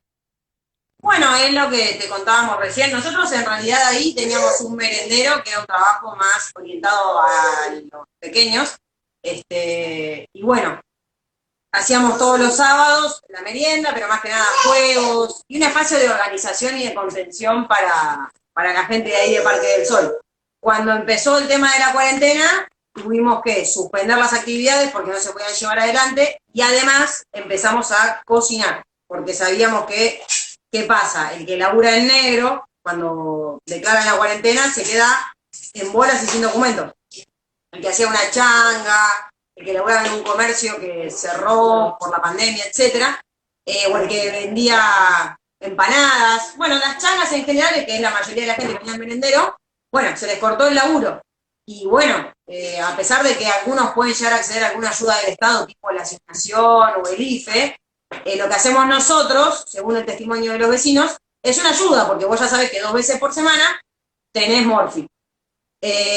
Bueno, es lo que te contábamos recién. Nosotros en realidad ahí teníamos un merendero que era un trabajo más orientado a los pequeños. Y bueno, hacíamos todos los sábados la merienda, pero más que nada juegos y un espacio de organización y de contención para la gente de ahí de Parque del Sol. Cuando empezó el tema de la cuarentena, tuvimos que suspender las actividades porque no se podían llevar adelante y además empezamos a cocinar, porque sabíamos que, ¿qué pasa? El que labura en negro, cuando declaran la cuarentena, se queda en bolas y sin documentos. El que hacía una changa, el que laburaba en un comercio que cerró por la pandemia, etcétera, o el que vendía empanadas, bueno, las changas en general, que es la mayoría de la gente que venía al merendero, bueno, se les cortó el laburo. Y bueno, a pesar de que algunos pueden llegar a acceder a alguna ayuda del Estado, tipo la asignación o el IFE, lo que hacemos nosotros, según el testimonio de los vecinos, es una ayuda, porque vos ya sabés que 2 veces por semana tenés morfi.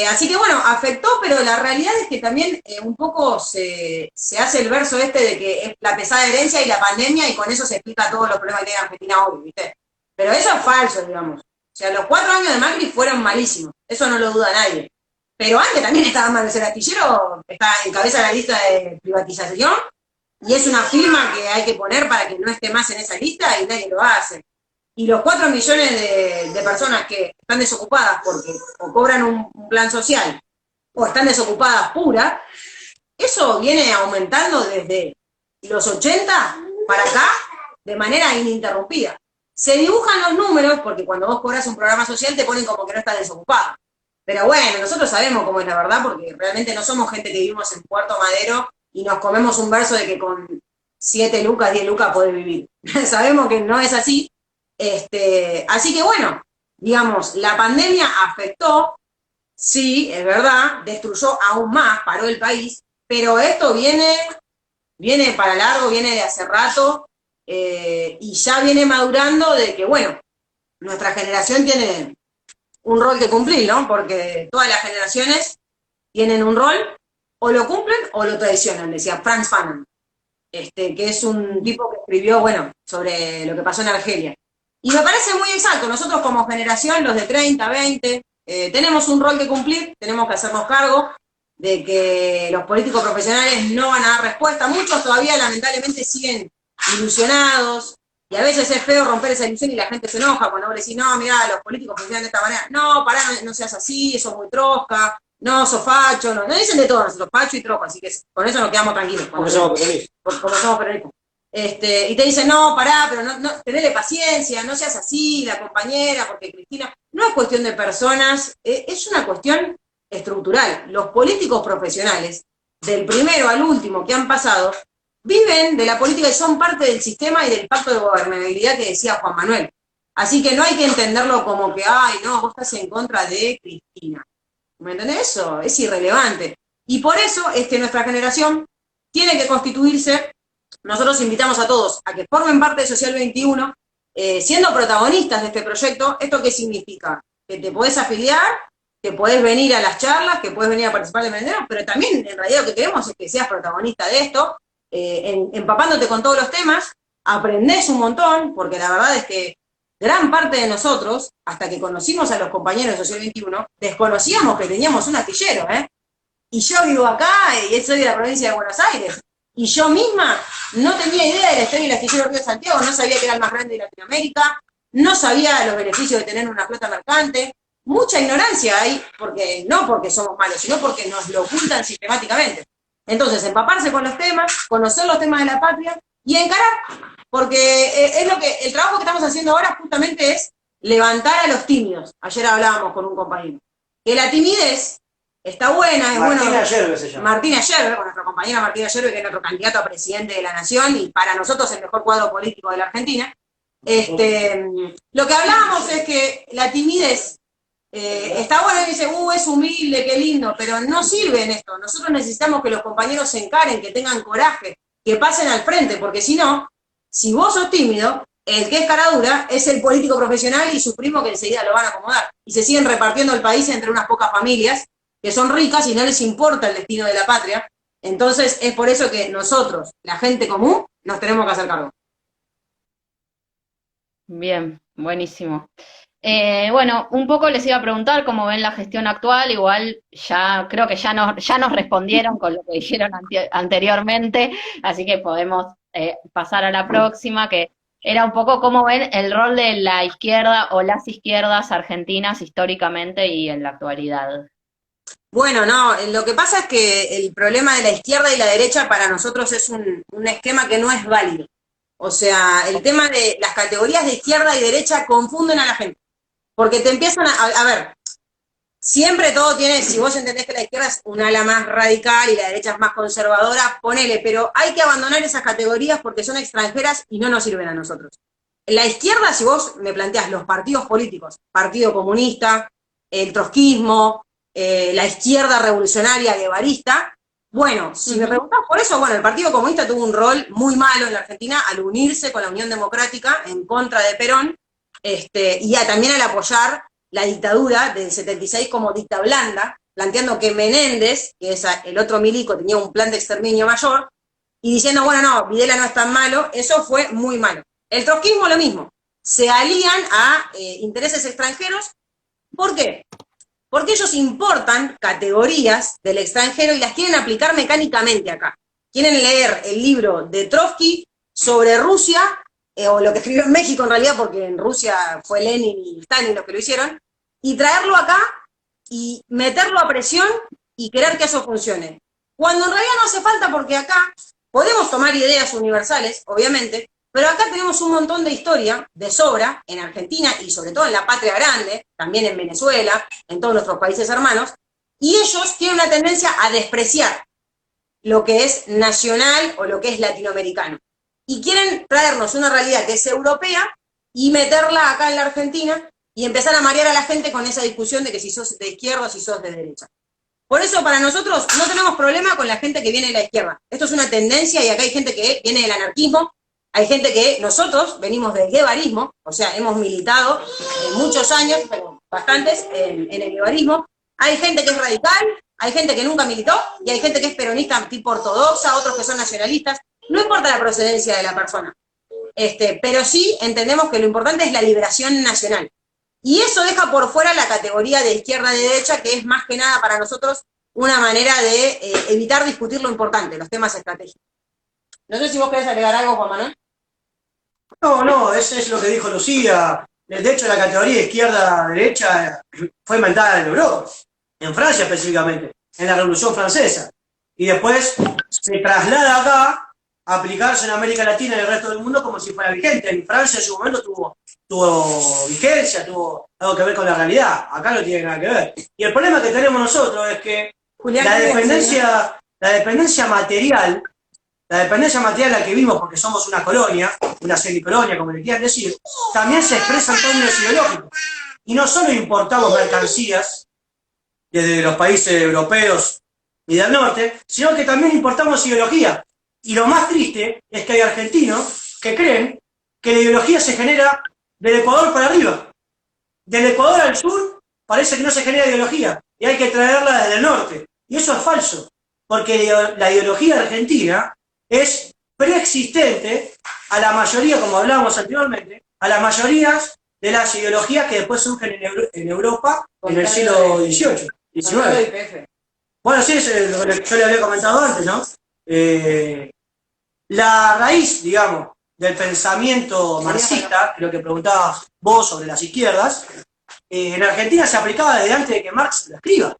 Así que bueno, afectó, pero la realidad es que también un poco se hace el verso de que es la pesada herencia y la pandemia, y con eso se explica todos los problemas que hay en Argentina hoy, ¿viste? Pero eso es falso, digamos. O sea, los 4 años de Macri fueron malísimos, eso no lo duda nadie. Pero antes también estaba mal, el astillero está en cabeza de la lista de privatización, y es una firma que hay que poner para que no esté más en esa lista y nadie lo hace. Y los 4 millones de personas que están desocupadas porque o cobran un plan social o están desocupadas pura, eso viene aumentando desde los 80 para acá de manera ininterrumpida. Se dibujan los números porque cuando vos cobras un programa social te ponen como que no estás desocupado. Pero bueno, nosotros sabemos cómo es la verdad porque realmente no somos gente que vivimos en Puerto Madero y nos comemos un verso de que con 7 lucas, 10 lucas podés vivir. Sabemos que no es así. Así que bueno, digamos, la pandemia afectó, sí, es verdad, destruyó aún más, paró el país, pero esto viene para largo, viene de hace rato, y ya viene madurando de que, bueno, nuestra generación tiene un rol que cumplir, ¿no? Porque todas las generaciones tienen un rol, o lo cumplen o lo traicionan, decía Franz Fanon, que es un tipo que escribió, bueno, sobre lo que pasó en Argelia. Y me parece muy exacto, nosotros como generación, los de 30, 20, tenemos un rol que cumplir, tenemos que hacernos cargo de que los políticos profesionales no van a dar respuesta, muchos todavía lamentablemente siguen ilusionados, y a veces es feo romper esa ilusión y la gente se enoja cuando vos le decís, no, mirá, los políticos funcionan de esta manera, no, pará, no seas así, eso es muy trosca, no, sos facho, no dicen de todo nosotros, facho y tropa, así que con eso nos quedamos tranquilos. Como somos peronistas. Como somos peronistas. Y te dicen, no, pará, pero no, tenele paciencia, no seas así, la compañera, porque Cristina, no es cuestión de personas, es una cuestión estructural. Los políticos profesionales, del primero al último que han pasado, viven de la política y son parte del sistema y del pacto de gobernabilidad que decía Juan Manuel. Así que no hay que entenderlo como que, ay, no, vos estás en contra de Cristina. ¿Me entendés? Eso es irrelevante. Y por eso es que nuestra generación tiene que constituirse. Nosotros invitamos a todos a que formen parte de Social 21, siendo protagonistas de este proyecto. ¿Esto qué significa? Que te podés afiliar, que podés venir a las charlas, que podés venir a participar de Merenderos, pero también en realidad lo que queremos es que seas protagonista de esto, empapándote con todos los temas, aprendés un montón, porque la verdad es que gran parte de nosotros, hasta que conocimos a los compañeros de Social 21, desconocíamos que teníamos un astillero, Y yo vivo acá y soy de la provincia de Buenos Aires. Y yo misma no tenía idea de la historia del astillero Río Santiago, no sabía que era el más grande de Latinoamérica, no sabía los beneficios de tener una flota mercante. mucha ignorancia hay, no porque somos malos, sino porque nos lo ocultan sistemáticamente. Entonces, empaparse con los temas, conocer los temas de la patria y encarar, porque es lo que el trabajo que estamos haciendo ahora justamente es levantar a los tímidos. Ayer hablábamos con un compañero. Que la timidez está buena, es Martina Yerbe se llama. Martina Yerbe, con nuestra compañera Martina Yerbe, que es nuestro candidato a presidente de la Nación y para nosotros el mejor cuadro político de la Argentina. Lo que hablábamos es que la timidez está bueno y dice, es humilde, qué lindo, pero no sirve en esto. Nosotros necesitamos que los compañeros se encaren, que tengan coraje, que pasen al frente, porque si no, si vos sos tímido, el que es cara dura es el político profesional y su primo que enseguida lo van a acomodar. Y se siguen repartiendo el país entre unas pocas familias que son ricas y no les importa el destino de la patria. Entonces es por eso que nosotros, la gente común, nos tenemos que hacer cargo. Bien, buenísimo. Bueno, un poco les iba a preguntar cómo ven la gestión actual, igual ya creo que ya nos respondieron con lo que dijeron anteriormente, así que podemos pasar a la próxima, que era un poco cómo ven el rol de la izquierda o las izquierdas argentinas históricamente y en la actualidad. Bueno, no, lo que pasa es que el problema de la izquierda y la derecha para nosotros es un esquema que no es válido. O sea, el tema de las categorías de izquierda y derecha confunden a la gente. Porque te empiezan a ver, siempre todo tiene, si vos entendés que la izquierda es un ala más radical y la derecha es más conservadora, ponele, pero hay que abandonar esas categorías porque son extranjeras y no nos sirven a nosotros. La izquierda, si vos me planteás los partidos políticos, Partido Comunista, el trotskismo, la izquierda revolucionaria guevarista, bueno, si me preguntás por eso, bueno, el Partido Comunista tuvo un rol muy malo en la Argentina al unirse con la Unión Democrática en contra de Perón, y también al apoyar la dictadura del 76 como dicta blanda, planteando que Menéndez, que es el otro milico, tenía un plan de exterminio mayor, y diciendo, bueno, no, Videla no es tan malo, eso fue muy malo. El trotskismo lo mismo, se alían a intereses extranjeros, ¿por qué? Porque ellos importan categorías del extranjero y las quieren aplicar mecánicamente acá. Quieren leer el libro de Trotsky sobre Rusia, o lo que escribió en México en realidad, porque en Rusia fue Lenin y Stalin los que lo hicieron, y traerlo acá y meterlo a presión y querer que eso funcione. Cuando en realidad no hace falta, porque acá podemos tomar ideas universales, obviamente, pero acá tenemos un montón de historia de sobra en Argentina y sobre todo en la patria grande, también en Venezuela, en todos nuestros países hermanos, y ellos tienen una tendencia a despreciar lo que es nacional o lo que es latinoamericano. Y quieren traernos una realidad que es europea y meterla acá en la Argentina y empezar a marear a la gente con esa discusión de que si sos de izquierda o si sos de derecha. Por eso para nosotros no tenemos problema con la gente que viene de la izquierda. Esto es una tendencia y acá hay gente que viene del anarquismo, hay gente que nosotros venimos del guevarismo, o sea, hemos militado muchos años, pero bastantes, en el guevarismo. Hay gente que es radical, hay gente que nunca militó y hay gente que es peronista tipo ortodoxa, otros que son nacionalistas. No importa la procedencia de la persona, pero sí entendemos que lo importante es la liberación nacional. Y eso deja por fuera la categoría de izquierda y derecha, que es más que nada para nosotros una manera de evitar discutir lo importante, los temas estratégicos. No sé si vos querés agregar algo, Juan Manuel. No, eso es lo que dijo Lucía. De hecho, la categoría izquierda-derecha fue inventada en Europa, en Francia específicamente, en la Revolución Francesa. Y después se traslada acá a aplicarse en América Latina y el resto del mundo como si fuera vigente. En Francia en su momento tuvo vigencia, tuvo algo que ver con la realidad. Acá no tiene nada que ver. Y el problema que tenemos nosotros es que la dependencia material a la que vimos porque somos una colonia, una semicolonia, como le quieran decir, también se expresa en términos ideológicos. Y no solo importamos mercancías desde los países europeos y del norte, sino que también importamos ideología. Y lo más triste es que hay argentinos que creen que la ideología se genera del Ecuador para arriba. Del Ecuador al sur parece que no se genera ideología y hay que traerla desde el norte. Y eso es falso, porque la ideología argentina es preexistente a la mayoría, como hablábamos anteriormente, a las mayorías de las ideologías que después surgen en Europa en el siglo XVIII, XIX. Bueno, sí, es lo que yo le había comentado antes, ¿no? La raíz, digamos, del pensamiento marxista, creo que preguntabas vos sobre las izquierdas, en Argentina se aplicaba desde antes de que Marx lo escriba.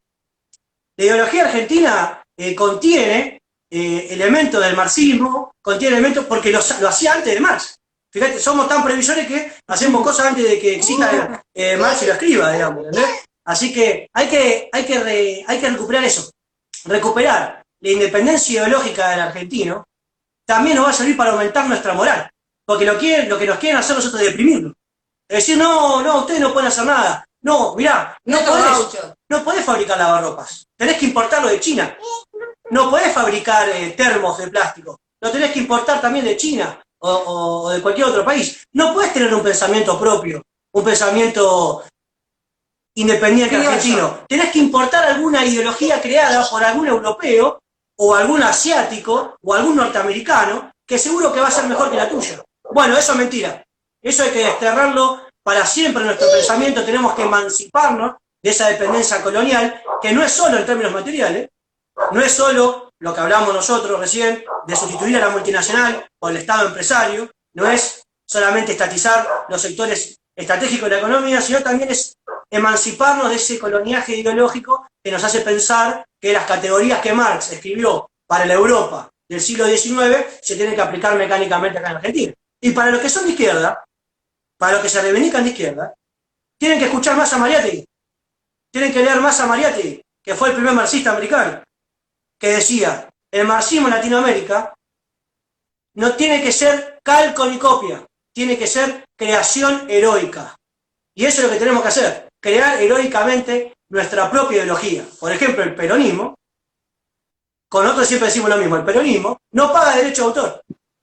La ideología argentina contiene elementos del marxismo, contiene elementos porque lo hacía antes de Marx. Fíjate, somos tan previsores que hacemos cosas antes de que exista Marx y lo escriba, digamos, ¿entendés? Así que hay que recuperar eso. Recuperar la independencia ideológica del argentino también nos va a servir para aumentar nuestra moral. Porque lo que nos quieren hacer nosotros es deprimirnos. Es decir, no, ustedes no pueden hacer nada. No, mirá, no podés fabricar lavarropas. Tenés que importarlo de China. No podés fabricar termos de plástico. Lo tenés que importar también de China o de cualquier otro país. No podés tener un pensamiento propio, un pensamiento independiente argentino. Tenés que importar alguna ideología creada por algún europeo o algún asiático o algún norteamericano que seguro que va a ser mejor que la tuya. Bueno, eso es mentira. Eso hay que desterrarlo para siempre en nuestro pensamiento. Tenemos que emanciparnos de esa dependencia colonial, que no es solo en términos materiales, no es solo lo que hablamos nosotros recién, de sustituir a la multinacional por el Estado empresario, no es solamente estatizar los sectores estratégicos de la economía, sino también es emanciparnos de ese coloniaje ideológico que nos hace pensar que las categorías que Marx escribió para la Europa del siglo XIX se tienen que aplicar mecánicamente acá en Argentina. Y para los que son de izquierda, para los que se reivindican de izquierda, tienen que escuchar más a Mariátegui, tienen que leer más a Mariátegui, que fue el primer marxista americano, que decía, el marxismo en Latinoamérica no tiene que ser calco ni copia, tiene que ser creación heroica. Y eso es lo que tenemos que hacer, crear heroicamente nuestra propia ideología. Por ejemplo, el peronismo, con nosotros siempre decimos lo mismo, el peronismo no paga derecho de autor.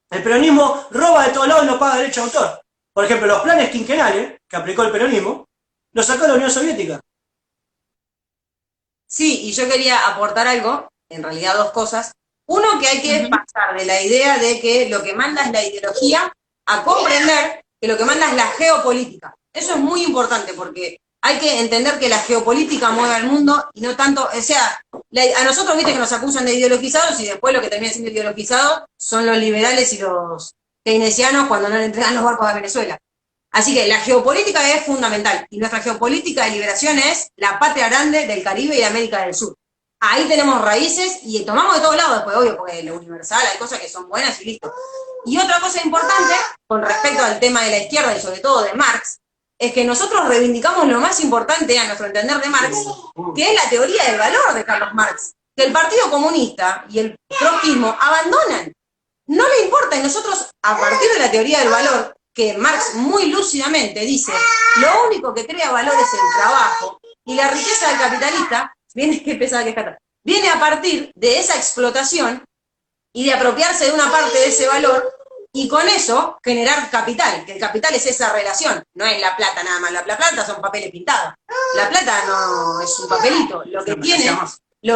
El peronismo roba de todos lados y no paga derecho de autor. Por ejemplo, los planes quinquenales que aplicó el peronismo, los sacó la Unión Soviética. Sí, y yo quería aportar algo, en realidad dos cosas. Uno, que hay que pasar de la idea de que lo que manda es la ideología a comprender que lo que manda es la geopolítica. Eso es muy importante porque hay que entender que la geopolítica mueve al mundo y no tanto, o sea, a nosotros viste que nos acusan de ideologizados y después lo que termina siendo ideologizados son los liberales y los keynesianos cuando no le entregan los barcos a Venezuela. Así que la geopolítica es fundamental y nuestra geopolítica de liberación es la patria grande del Caribe y de América del Sur. Ahí tenemos raíces y tomamos de todos lados después, obvio, porque lo universal hay cosas que son buenas y listo. Y otra cosa importante con respecto al tema de la izquierda y sobre todo de Marx, es que nosotros reivindicamos lo más importante a nuestro entender de Marx, que es la teoría del valor de Carlos Marx, que el Partido Comunista y el trotskismo abandonan. No le importa, y nosotros, a partir de la teoría del valor, que Marx muy lúcidamente dice, lo único que crea valor es el trabajo, y la riqueza del capitalista, viene a partir de esa explotación y de apropiarse de una parte de ese valor, y con eso generar capital, que el capital es esa relación, no es la plata nada más, la plata son papeles pintados, la plata no es un papelito, lo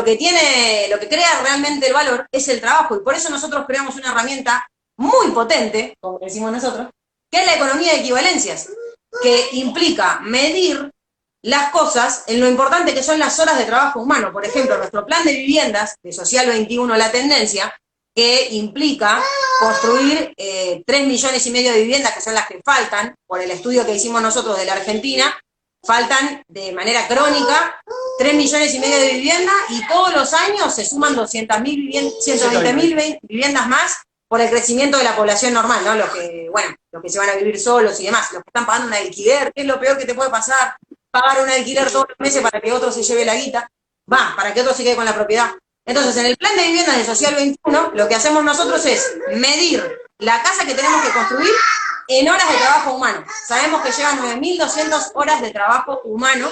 que crea realmente el valor es el trabajo, y por eso nosotros creamos una herramienta muy potente, como decimos nosotros, que es la economía de equivalencias, que implica medir las cosas en lo importante que son las horas de trabajo humano. Por ejemplo, nuestro plan de viviendas, de Social 21, La Tendencia, que implica construir 3,5 millones de viviendas, que son las que faltan, por el estudio que hicimos nosotros de la Argentina, faltan de manera crónica 3,5 millones de viviendas, y todos los años se suman 120.000 viviendas más por el crecimiento de la población normal, ¿no? Los que se van a vivir solos y demás, los que están pagando un alquiler, ¿qué es lo peor que te puede pasar? Pagar un alquiler todos los meses para que otro se lleve la guita, para que otro se quede con la propiedad. Entonces, en el plan de viviendas de Social 21, lo que hacemos nosotros es medir la casa que tenemos que construir en horas de trabajo humano. Sabemos que llevan 9.200 horas de trabajo humano,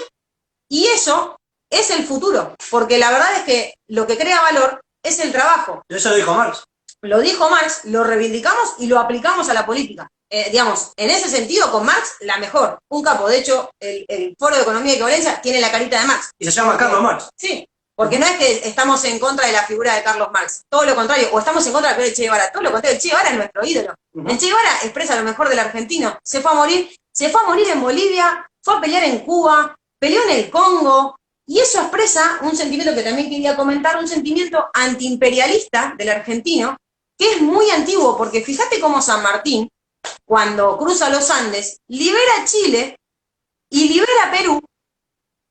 y eso es el futuro, porque la verdad es que lo que crea valor es el trabajo. Eso lo dijo Marx. Lo dijo Marx, lo reivindicamos y lo aplicamos a la política. Digamos, en ese sentido, con Marx, la mejor. Un capo. De hecho, el Foro de Economía y Equivalencia tiene la carita de Marx. Y se llama Carlos Marx. Sí, porque no es que estamos en contra de la figura de Carlos Marx. Todo lo contrario. O estamos en contra de la figura de Che Guevara. Todo lo contrario. El Che Guevara es nuestro ídolo. El Che Guevara expresa lo mejor del argentino. Se fue a morir en Bolivia, fue a pelear en Cuba, peleó en el Congo. Y eso expresa un sentimiento que también quería comentar, un sentimiento antiimperialista del argentino, que es muy antiguo, porque fíjate cómo San Martín, cuando cruza los Andes, libera Chile y libera Perú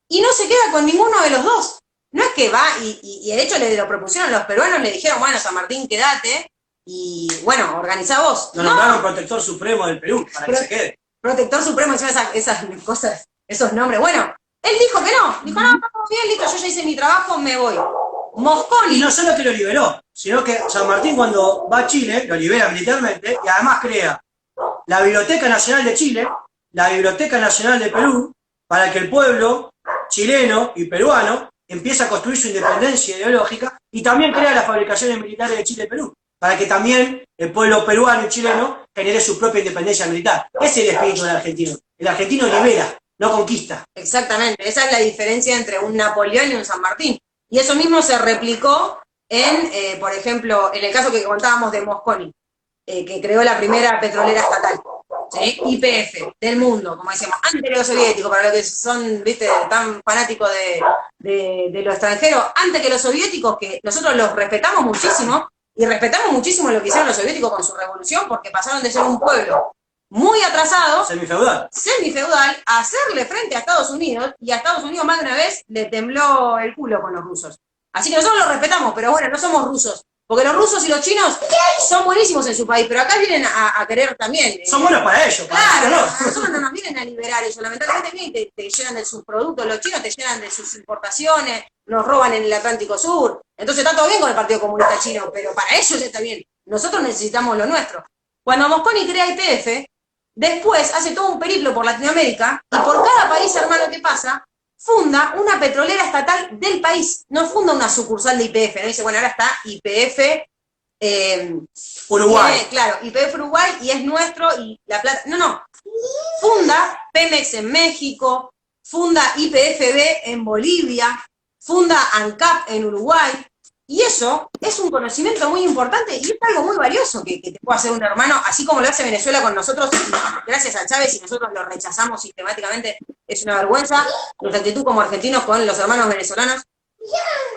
y no se queda con ninguno de los dos. No es que va, y de hecho lo propusieron los peruanos, le dijeron, bueno, San Martín, quédate, y bueno, organizá vos. Lo nombraron protector supremo del Perú, para que se quede. Protector supremo, esas cosas, esos nombres. Bueno, él dijo que no, dijo, no, bien, listo, yo ya hice mi trabajo, me voy. Mosconi. Y no solo que lo liberó, sino que San Martín cuando va a Chile, lo libera militarmente, y además crea la Biblioteca Nacional de Chile, la Biblioteca Nacional de Perú, para que el pueblo chileno y peruano empiece a construir su independencia ideológica, y también crea las fabricaciones militares de Chile y Perú, para que también el pueblo peruano y chileno genere su propia independencia militar. Ese es el espíritu del argentino. El argentino libera, no conquista. Exactamente, esa es la diferencia entre un Napoleón y un San Martín. Y eso mismo se replicó en, por ejemplo, en el caso que contábamos de Mosconi, que creó la primera petrolera estatal, ¿sí? YPF, del mundo, como decíamos, antes de los soviéticos, para los que son, viste, tan fanáticos de lo extranjero, antes que los soviéticos, que nosotros los respetamos muchísimo, y respetamos muchísimo lo que hicieron los soviéticos con su revolución, porque pasaron de ser un pueblo muy atrasado, semifeudal, a hacerle frente a Estados Unidos, y a Estados Unidos más de una vez le tembló el culo con los rusos. Así que nosotros los respetamos, pero bueno, no somos rusos. Porque los rusos y los chinos son buenísimos en su país, pero acá vienen a querer también. Son buenos para ellos. Claro, a nosotros no nos vienen a liberar ellos. Lamentablemente vienen y te llenan de sus productos. Los chinos te llenan de sus importaciones, nos roban en el Atlántico Sur. Entonces está todo bien con el Partido Comunista Chino, pero para ellos está bien. Nosotros necesitamos lo nuestro. Cuando Mosconi crea YPF, después hace todo un periplo por Latinoamérica, y por cada país hermano que pasa, funda una petrolera estatal del país, no funda una sucursal de YPF, no dice, bueno, ahora está YPF Uruguay. Claro, YPF Uruguay y es nuestro y La Plata, no, funda Pemex en México, funda YPFB en Bolivia, funda ANCAP en Uruguay, y eso es un conocimiento muy importante y es algo muy valioso que te puede hacer un hermano, así como lo hace Venezuela con nosotros, gracias a Chávez, y nosotros lo rechazamos sistemáticamente, es una vergüenza nuestra actitud como argentinos con los hermanos venezolanos.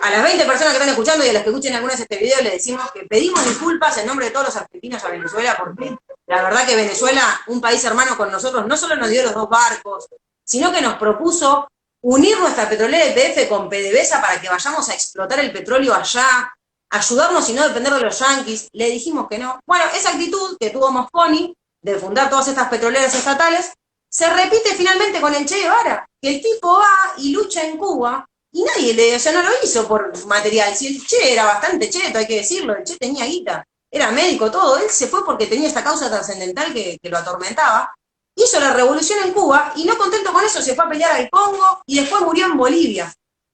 A las 20 personas que están escuchando y a las que escuchen alguna vez este video les decimos que pedimos disculpas en nombre de todos los argentinos a Venezuela, porque la verdad que Venezuela, un país hermano con nosotros, no solo nos dio los 2 barcos, sino que nos propuso unir nuestra petrolera YPF con PDVSA para que vayamos a explotar el petróleo allá, ayudarnos y no depender de los yanquis. Le dijimos que no. Bueno, esa actitud que tuvo Mosconi de fundar todas estas petroleras estatales se repite finalmente con el Che Guevara, que el tipo va y lucha en Cuba y nadie no lo hizo por material. Si el Che era bastante cheto, hay que decirlo, el Che tenía guita, era médico, todo, él se fue porque tenía esta causa trascendental que lo atormentaba. Hizo la revolución en Cuba y no contento con eso se fue a pelear al Congo y después murió en Bolivia.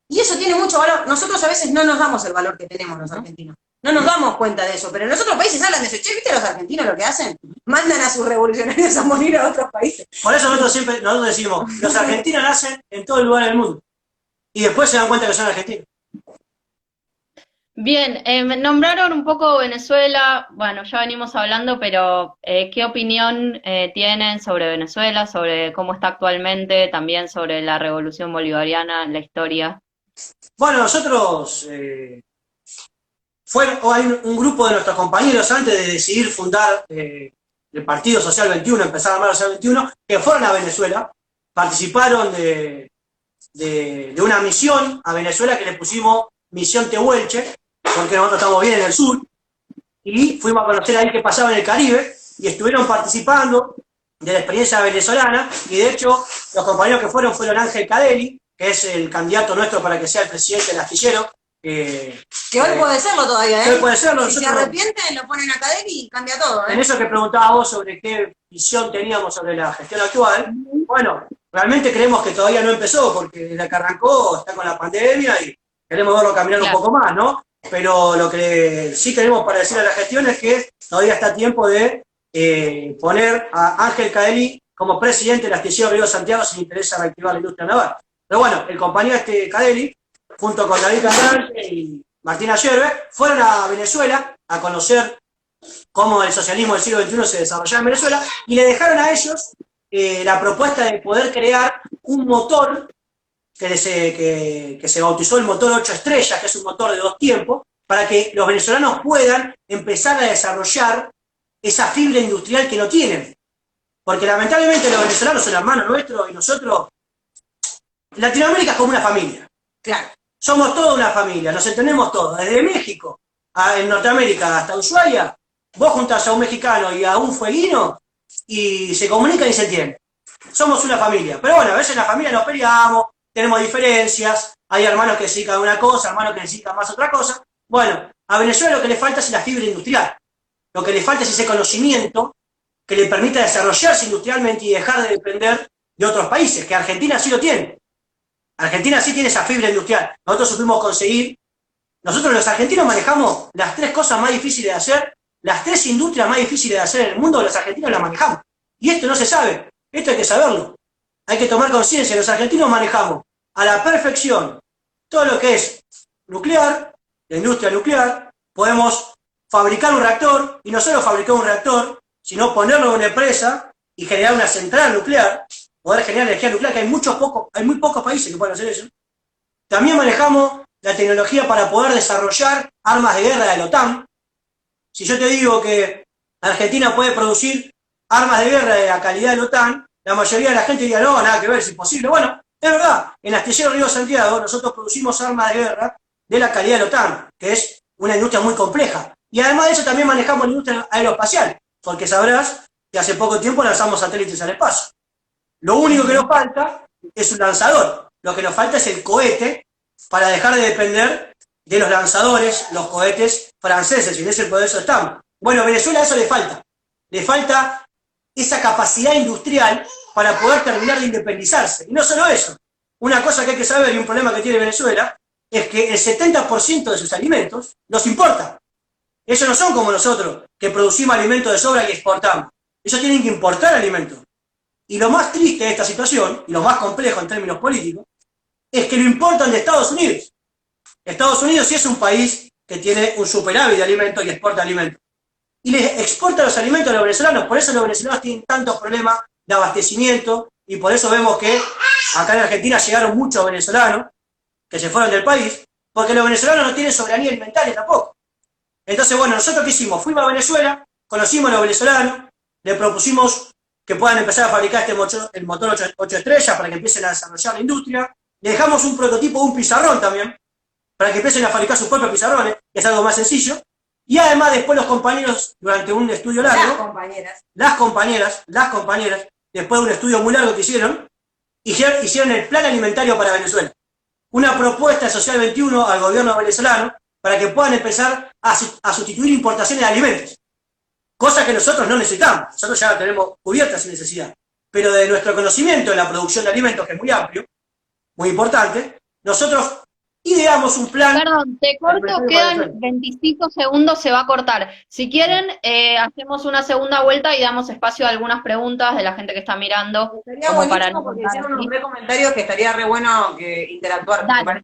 Y eso tiene mucho valor. Nosotros a veces no nos damos el valor que tenemos los argentinos. No nos damos cuenta de eso, pero en los otros países hablan de eso. Che, ¿viste los argentinos lo que hacen? Mandan a sus revolucionarios a morir a otros países. Por eso nosotros decimos, los argentinos nacen en todo el lugar del mundo. Y después se dan cuenta que son argentinos. Bien, nombraron un poco Venezuela, bueno, ya venimos hablando, pero ¿qué opinión tienen sobre Venezuela, sobre cómo está actualmente, también sobre la revolución bolivariana, la historia? Bueno, nosotros, hay un grupo de nuestros compañeros antes de decidir fundar el Partido Social 21, empezar a armar el Social 21, que fueron a Venezuela, participaron de una misión a Venezuela que le pusimos Misión Tehuelche, porque nosotros estamos bien en el sur, y fuimos a conocer ahí qué pasaba en el Caribe, y estuvieron participando de la experiencia venezolana, y de hecho, los compañeros que fueron Ángel Cadelli, que es el candidato nuestro para que sea el presidente del astillero. Que hoy puede serlo todavía, ¿eh? Que hoy puede serlo. Si se arrepienten, lo ponen a Cadelli y cambia todo, ¿eh? En eso que preguntaba vos sobre qué visión teníamos sobre la gestión actual, bueno, realmente creemos que todavía no empezó, porque desde que arrancó está con la pandemia y queremos verlo caminar un poco más, ¿no? Pero lo que sí queremos para decir a la gestión es que todavía está a tiempo de poner a Ángel Cadelli como presidente del astillero Río Santiago si le interesa reactivar la industria naval. Pero bueno, el compañero Cadelli, junto con David Cabrera y Martina Yerbe, fueron a Venezuela a conocer cómo el socialismo del siglo XXI se desarrollaba en Venezuela y le dejaron a ellos la propuesta de poder crear un motor que se bautizó el motor 8 estrellas, que es un motor de 2 tiempos, para que los venezolanos puedan empezar a desarrollar esa fibra industrial que no tienen. Porque lamentablemente los venezolanos son hermanos nuestros y nosotros Latinoamérica es como una familia. Claro. Somos toda una familia, nos entendemos todos. Desde México, en Norteamérica hasta Ushuaia, vos juntás a un mexicano y a un fueguino y se comunican y se entienden. Somos una familia. Pero bueno, a veces en la familia nos peleamos, tenemos diferencias, hay hermanos que necesitan una cosa, hermanos que necesitan más otra cosa. Bueno, a Venezuela lo que le falta es la fibra industrial. Lo que le falta es ese conocimiento que le permita desarrollarse industrialmente y dejar de depender de otros países, que Argentina sí lo tiene. Argentina sí tiene esa fibra industrial. Nosotros supimos conseguir, nosotros los argentinos manejamos las 3 cosas más difíciles de hacer, las 3 industrias más difíciles de hacer en el mundo, los argentinos las manejamos. Y esto no se sabe, esto hay que saberlo. Hay que tomar conciencia, los argentinos manejamos a la perfección todo lo que es nuclear, la industria nuclear, podemos fabricar un reactor, y no solo fabricar un reactor, sino ponerlo en una empresa y generar una central nuclear, poder generar energía nuclear, que hay muy pocos países que pueden hacer eso. También manejamos la tecnología para poder desarrollar armas de guerra de la OTAN. Si yo te digo que Argentina puede producir armas de guerra de la calidad de la OTAN, la mayoría de la gente diría, no, nada que ver, es imposible. Bueno, es verdad, en Astillero Río Santiago nosotros producimos armas de guerra de la calidad de la OTAN, que es una industria muy compleja. Y además de eso también manejamos la industria aeroespacial, porque sabrás que hace poco tiempo lanzamos satélites al espacio. Lo único que nos falta es un lanzador. Lo que nos falta es el cohete para dejar de depender de los lanzadores, los cohetes franceses, y en ese proceso estamos. Bueno, a Venezuela eso le falta. Le falta esa capacidad industrial para poder terminar de independizarse. Y no solo eso. Una cosa que hay que saber y un problema que tiene Venezuela es que el 70% de sus alimentos los importan. Ellos no son como nosotros, que producimos alimentos de sobra y exportamos. Ellos tienen que importar alimentos. Y lo más triste de esta situación, y lo más complejo en términos políticos, es que lo importan de Estados Unidos. Estados Unidos sí es un país que tiene un superávit de alimentos y exporta alimentos. Y les exporta los alimentos a los venezolanos, por eso los venezolanos tienen tantos problemas de abastecimiento, y por eso vemos que acá en Argentina llegaron muchos venezolanos que se fueron del país, porque los venezolanos no tienen soberanía alimentaria tampoco. Entonces, bueno, nosotros ¿qué hicimos? Fuimos a Venezuela, conocimos a los venezolanos, le propusimos que puedan empezar a fabricar el motor 8 estrellas para que empiecen a desarrollar la industria. Le dejamos un prototipo, un pizarrón también, para que empiecen a fabricar sus propios pizarrones, que es algo más sencillo. Y además después los compañeros, durante un estudio largo, las compañeras, después de un estudio muy largo que hicieron el plan alimentario para Venezuela. Una propuesta de Social 21 al gobierno venezolano para que puedan empezar a sustituir importaciones de alimentos. Cosa que nosotros no necesitamos, nosotros ya la tenemos cubierta sin necesidad. Pero de nuestro conocimiento en la producción de alimentos, que es muy amplio, muy importante, nosotros ideamos un plan... Perdón, te corto, quedan 25 segundos, se va a cortar. Si quieren, hacemos una segunda vuelta y damos espacio a algunas preguntas de la gente que está mirando. Estaría buenísimo porque hicieron unos comentarios que estaría re bueno que interactuar. Dale.